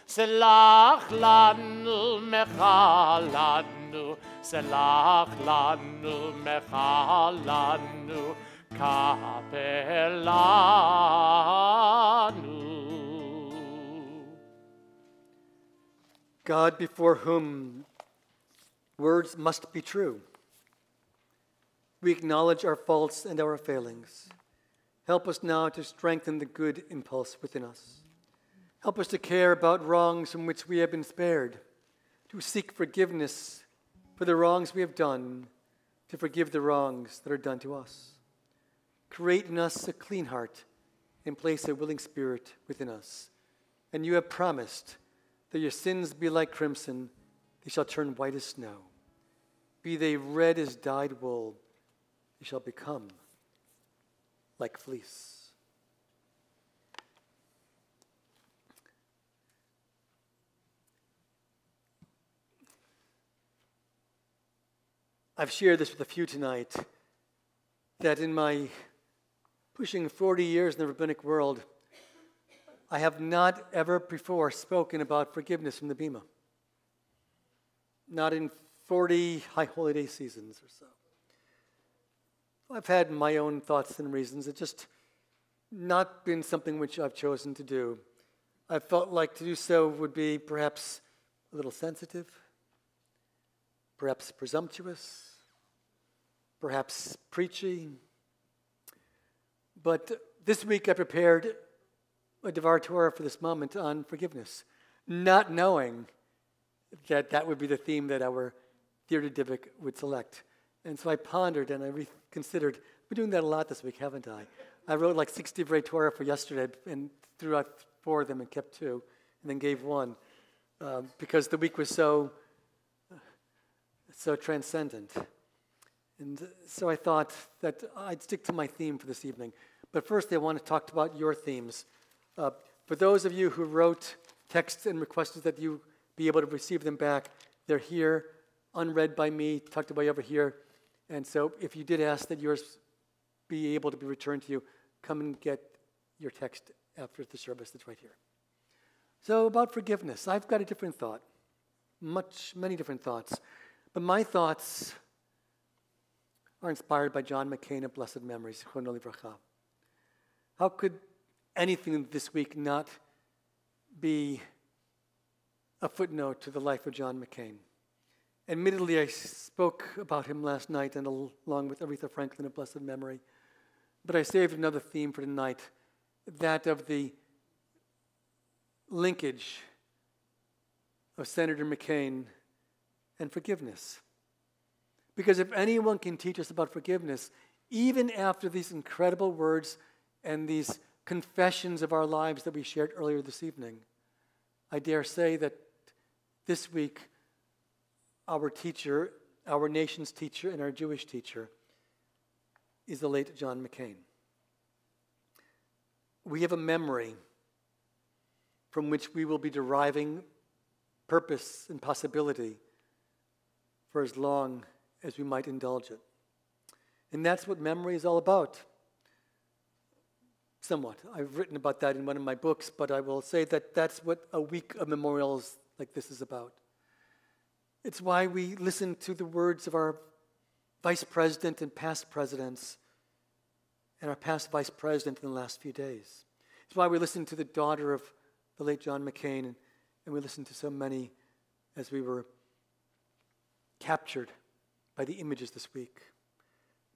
Selach lanu, mechal lanu, Selach lanu, mechal lanu, kaper lanu. God, before whom words must be true, we acknowledge our faults and our failings. Help us now to strengthen the good impulse within us. Help us to care about wrongs from which we have been spared, to seek forgiveness for the wrongs we have done, to forgive the wrongs that are done to us. Create in us a clean heart and place a willing spirit within us. And you have promised that your sins be like crimson, they shall turn white as snow. Be they red as dyed wool, they shall become like fleece. I've shared this with a few tonight, that in my pushing 40 years in the rabbinic world, I have not ever before spoken about forgiveness from the Bima. Not in 40 high holiday seasons or so. I've had my own thoughts and reasons. It's just not been something which I've chosen to do. I felt like to do so would be perhaps a little sensitive, perhaps presumptuous, perhaps preachy. But this week I prepared a Devar Torah for this moment on forgiveness, not knowing that that would be the theme that our Theatre Dybbuk would select. And so I pondered and I reconsidered. I've been doing that a lot this week, haven't I? I wrote like 6 Divrei Torah for yesterday and threw out 4 of them and kept 2 and then gave 1 because the week was so transcendent. And so I thought that I'd stick to my theme for this evening. But first, I want to talk about your themes. For those of you who wrote texts and requested that you be able to receive them back, they're here, unread by me, tucked away over here. And so if you did ask that yours be able to be returned to you, come and get your text after the service that's right here. So about forgiveness, I've got a different thought, many different thoughts. But my thoughts are inspired by John McCain of blessed memory, Zichrono Livracha. How could anything this week not be a footnote to the life of John McCain? Admittedly, I spoke about him last night and along with Aretha Franklin of blessed memory, but I saved another theme for tonight, that of the linkage of Senator McCain and forgiveness. Because if anyone can teach us about forgiveness, even after these incredible words and these confessions of our lives that we shared earlier this evening, I dare say that this week our teacher, our nation's teacher and our Jewish teacher, is the late John McCain. We have a memory from which we will be deriving purpose and possibility for as long as we might indulge it. And that's what memory is all about. Somewhat. I've written about that in one of my books, but I will say that that's what a week of memorials like this is about. It's why we listen to the words of our vice president and past presidents and our past vice president in the last few days. It's why we listen to the daughter of the late John McCain, and we listen to so many as we were captured by the images this week.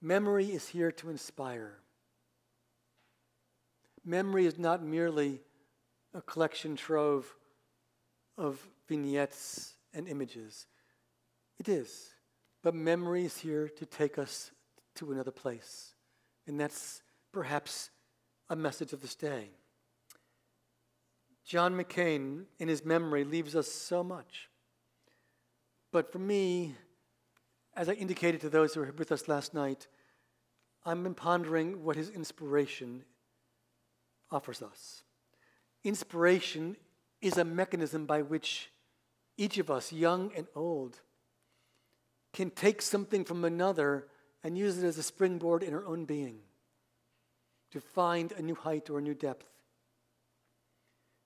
Memory is here to inspire. Memory is not merely a collection trove of vignettes and images. It is. But memory is here to take us to another place. And that's perhaps a message of this day. John McCain, in his memory, leaves us so much. But for me, as I indicated to those who were with us last night, I've been pondering what his inspiration offers us. Inspiration is a mechanism by which each of us, young and old, can take something from another and use it as a springboard in our own being to find a new height or a new depth.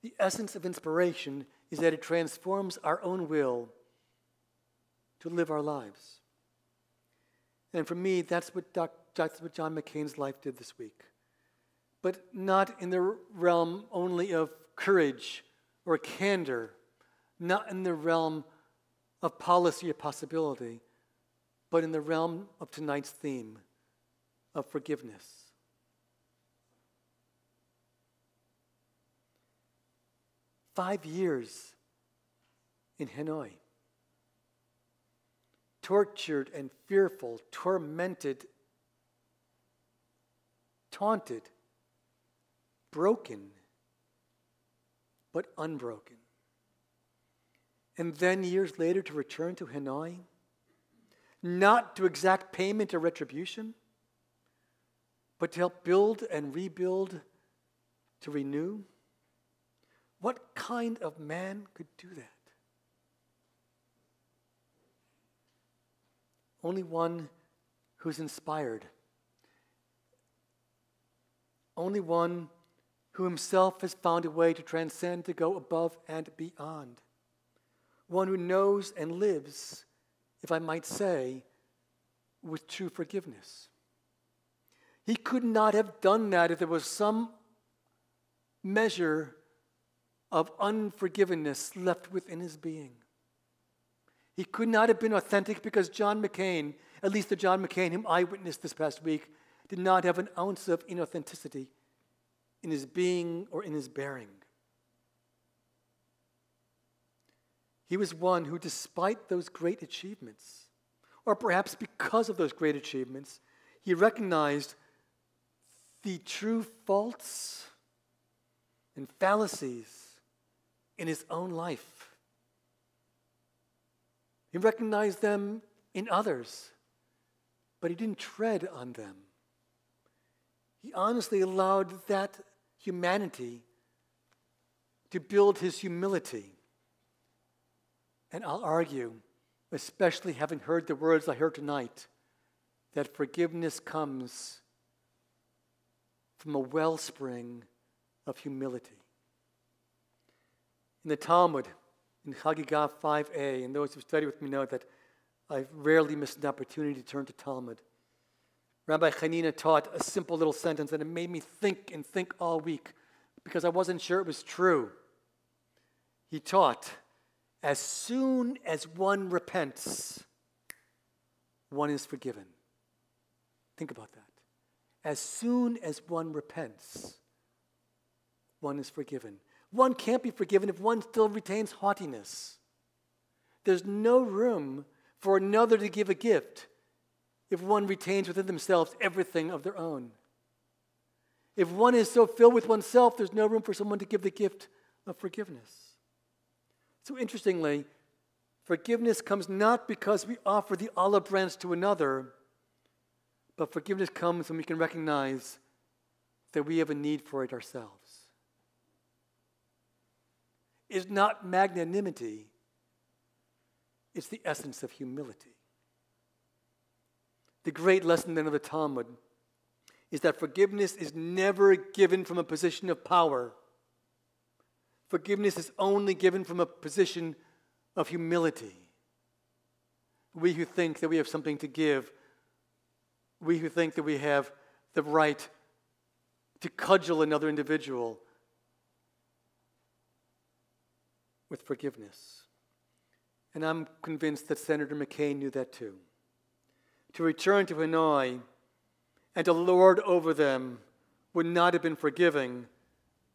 The essence of inspiration is that it transforms our own will to live our lives. And for me, that's what John McCain's life did this week. But not in the realm only of courage or candor, not in the realm of policy or possibility, but in the realm of tonight's theme of forgiveness. "5 years in Hanoi. Tortured and fearful, tormented, taunted, broken, but unbroken. And then years later to return to Hanoi, not to exact payment or retribution, but to help build and rebuild, to renew. What kind of man could do that? Only one who's inspired. Only one who himself has found a way to transcend, to go above and beyond. One who knows and lives, if I might say, with true forgiveness. He could not have done that if there was some measure of unforgiveness left within his being. He could not have been authentic because John McCain, at least the John McCain whom I witnessed this past week, did not have an ounce of inauthenticity in his being or in his bearing. He was one who, despite those great achievements, or perhaps because of those great achievements, he recognized the true faults and fallacies in his own life. He recognized them in others. but he didn't tread on them. He honestly allowed that humanity to build his humility. And I'll argue, especially having heard the words I heard tonight, that forgiveness comes from a wellspring of humility. In the Talmud, in Chagigah 5a, and those who study with me know that I've rarely missed an opportunity to turn to Talmud. Rabbi Hanina taught a simple little sentence, and it made me think and think all week because I wasn't sure it was true. He taught, as soon as one repents, one is forgiven. Think about that. As soon as one repents, one is forgiven. One can't be forgiven if one still retains haughtiness. There's no room for another to give a gift if one retains within themselves everything of their own. If one is so filled with oneself, there's no room for someone to give the gift of forgiveness. So interestingly, forgiveness comes not because we offer the olive branch to another, but forgiveness comes when we can recognize that we have a need for it ourselves. It's not magnanimity, it's the essence of humility. The great lesson then of the Talmud is that forgiveness is never given from a position of power. Forgiveness is only given from a position of humility. We who think that we have something to give, we who think that we have the right to cudgel another individual with forgiveness. And I'm convinced that Senator McCain knew that too. To return to Hanoi and to lord over them would not have been forgiving,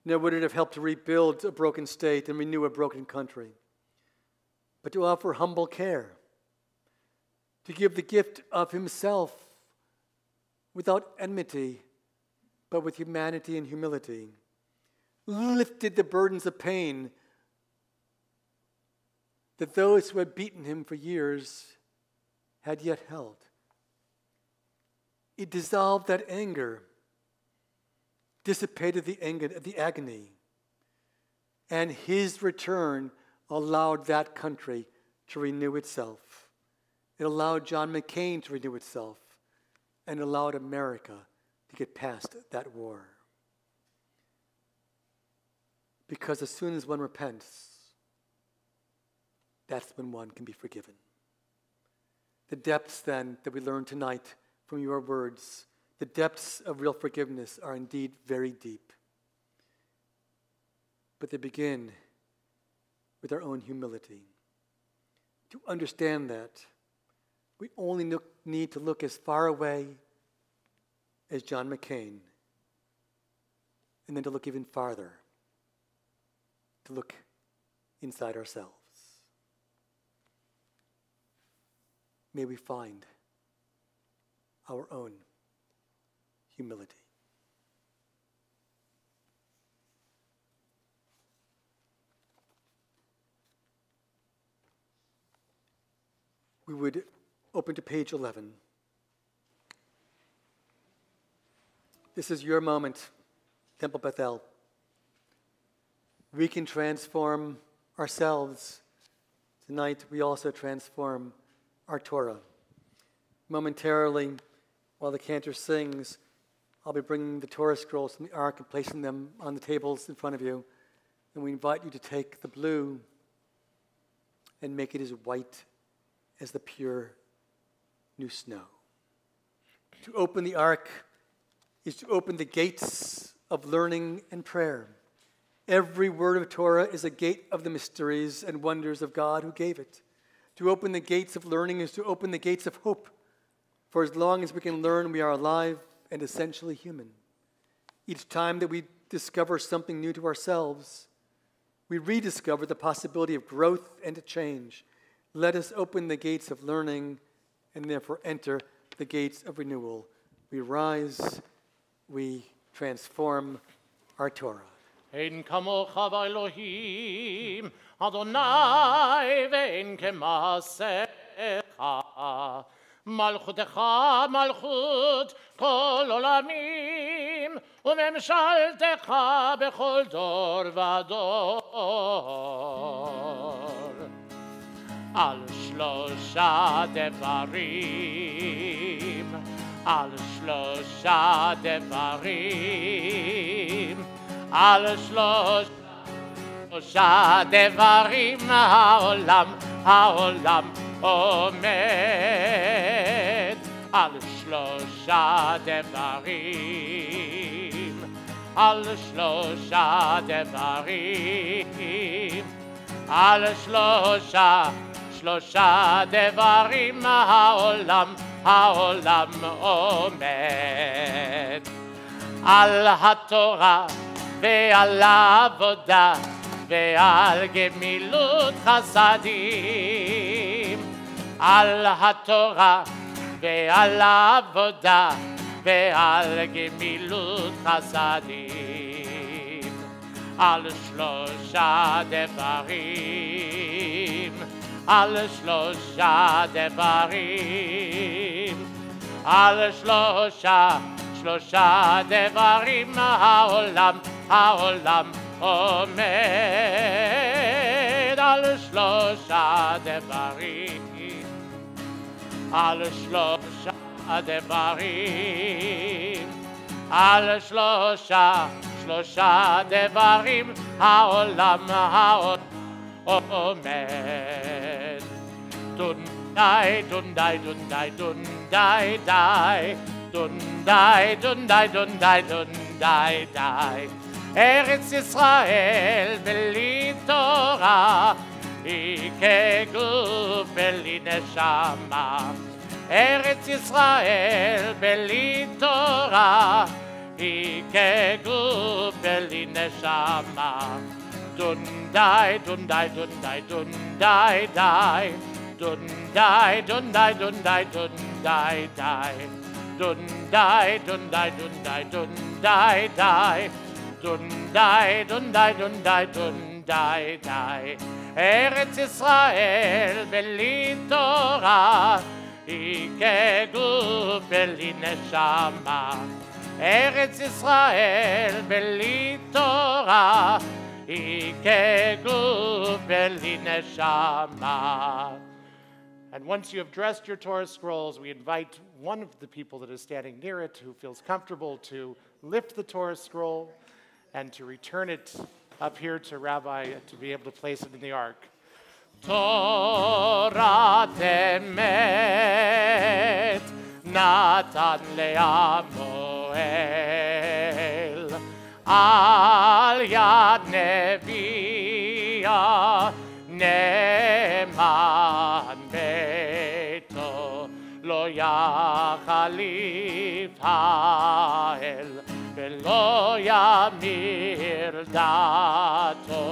nor would it have helped to rebuild a broken state and renew a broken country. But to offer humble care, to give the gift of himself without enmity, but with humanity and humility, lifted the burdens of pain that those who had beaten him for years had yet held. It dissolved that anger, dissipated the agony, and his return allowed that country to renew itself. It allowed John McCain to renew itself, and allowed America to get past that war. Because as soon as one repents, that's when one can be forgiven. The depths then that we learned tonight from your words, the depths of real forgiveness are indeed very deep. But they begin with our own humility. To understand that, we only need to look as far away as John McCain, and then to look even farther, to look inside ourselves. May we find our own humility. We would open to page 11. This is your moment, Temple Bethel. We can transform ourselves. Tonight, we also transform our Torah. Momentarily, while the cantor sings, I'll be bringing the Torah scrolls from the Ark and placing them on the tables in front of you. And we invite you to take the blue and make it as white as the pure new snow. To open the Ark is to open the gates of learning and prayer. Every word of Torah is a gate of the mysteries and wonders of God who gave it. To open the gates of learning is to open the gates of hope. For as long as we can learn, we are alive and essentially human. Each time that we discover something new to ourselves, we rediscover the possibility of growth and change. Let us open the gates of learning and therefore enter the gates of renewal. We rise, we transform our Torah. Ein kamocha v'Elohim, Adonai ve'en kemasecha, מלכותך מלכות כל עולמים, וממשלתך בכל דור ודור. על שלושה דברים, על שלושה דברים, על שלושה דברים העולם עומד. על שלושה דברים, על שלושה דברים, על שלושה דברים העולם עומד. על התורה ועל העבודה ועל גמילות חסדים. על התורה ועל העבודה ועל גמילות חסדים. על שלושה דברים, על שלושה דברים, על שלושה דברים העולם עומד. על שלושה דברים, על שלושה דברים, על שלושה דברים העולם עומד. דונדאי דונדאי דונדאי דונדאי די, דונדאי דונדאי דונדאי דונדאי די. ארץ ישראל בלי תורה היא כגוף בלי נשמה. ארץ ישראל בלי תורה היא כגוף בלי נשמה. דונדאי דונדאי דונדאי דונדאי די, דונדאי דונדאי דונדאי דונדאי די, דונדאי דונדאי דונדאי דונדאי די, דונדאי דונדאי דונדאי דונדאי די. ארץ ישראל בלי תורה היא כגוף בלי נשמה. ארץ ישראל בלי תורה היא כגוף בלי נשמה. And once you have dressed your Torah scrolls, we invite one of the people that is standing near it who feels comfortable to lift the Torah scroll and to return it up here to Rabbi to be able to place it in the ark. Torah emet natan le'amoel al yad neviah neman beto lo yachalif ha'el velo yamir dato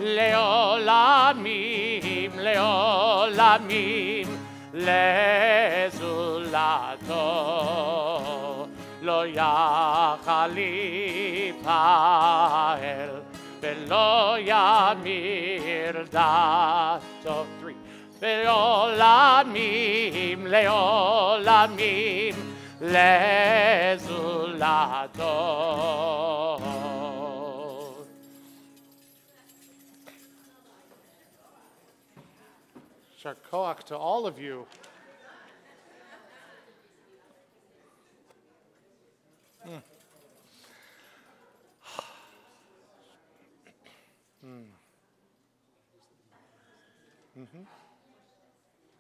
לעולמים, לעולמים, לזולתו, לא יחליף האל, ולא ימיר דתו. 3. לעולמים, לעולמים, לזולתו. Shar koach to all of you.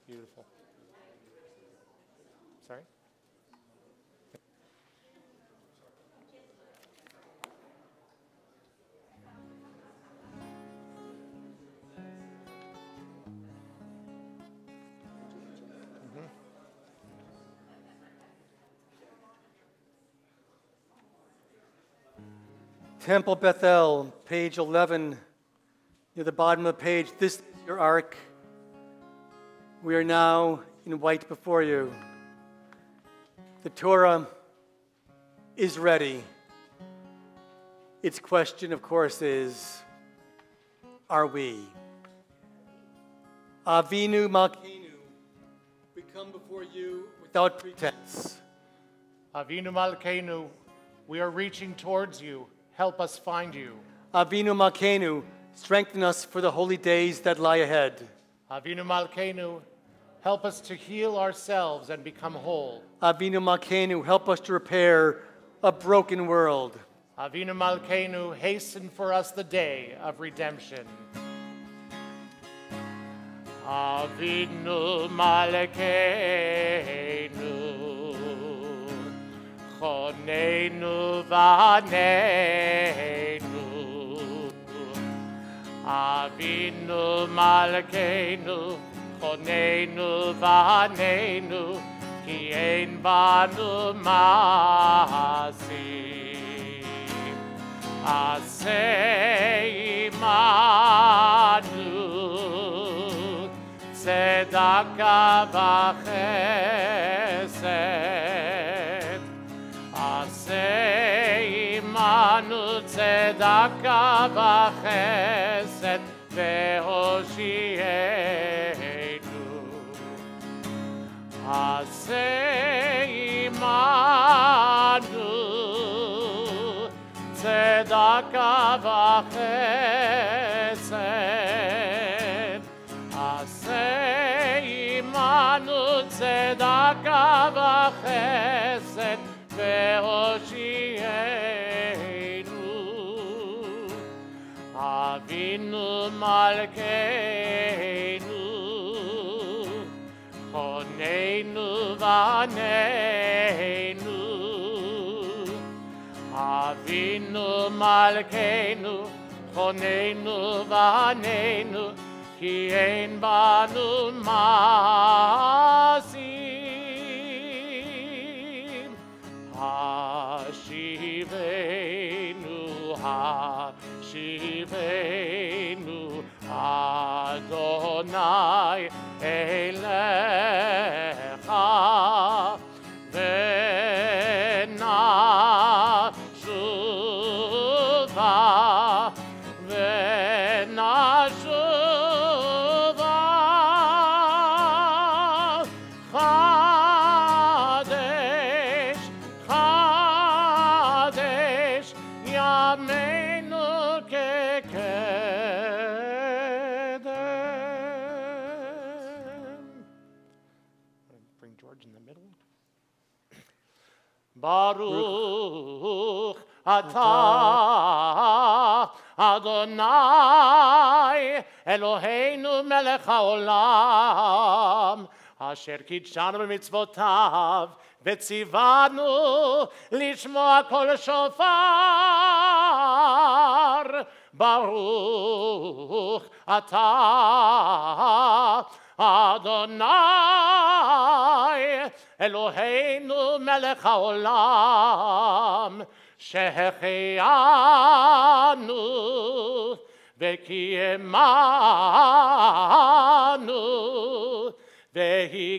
Beautiful. Sorry? Temple Bethel, page 11, near the bottom of the page. This is your ark. We are now in white before you. The Torah is ready. Its question, of course, is, are we? Avinu Malkeinu, we come before you without pretense. Avinu Malkeinu, we are reaching towards you. Help us find you. Avinu Malkeinu, strengthen us for the holy days that lie ahead. Avinu Malkeinu, help us to heal ourselves and become whole. Avinu Malkeinu, help us to repair a broken world. Avinu Malkeinu, hasten for us the day of redemption. Avinu Malkeinu, Choneinu Vaneinu. Avinu Malkeinu, Choneinu Vaneinu, Ki ein banu masim. Aseh imanu, tzedakah v'chesed. Aseh imanu, tzedakah v'chesed, ve'hoshienu. Aseh imanu, tzedakah v'chesed. Aseh imanu, tzedakah v'chesed, ve'hoshienu. Avinu Malkeinu, Choneinu Vaneinu. Avinu Malkeinu, Choneinu Vaneinu, Ki ein banu masim. Hashivenu, Hashivenu, Adonai Elecha, V'nashuva, V'nashuva, Chadesh, Chadesh, Yameinu kekedem. Bring George in the middle. Baruch atah Adonai Eloheinu melech haolam asher kidshanu b'mitzvotav v'tzivanu lishmoa kol shofar. Baruch atah Adonai Eloheinu melech haolam שהחיינו וקיימנו והגיענו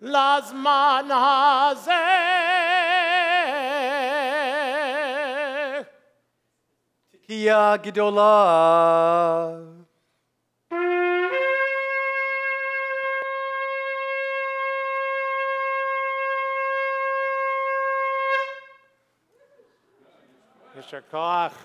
לזמן הזה. תקיעה גדולה. Yisher koach.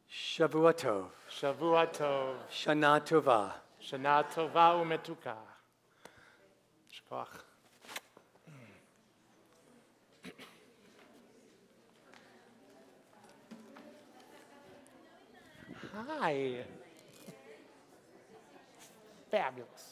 Shavua Tov. Shavua Tov. Shana Tova. Shana Tova umetuka. Yisher koach. Hi. Fabulous.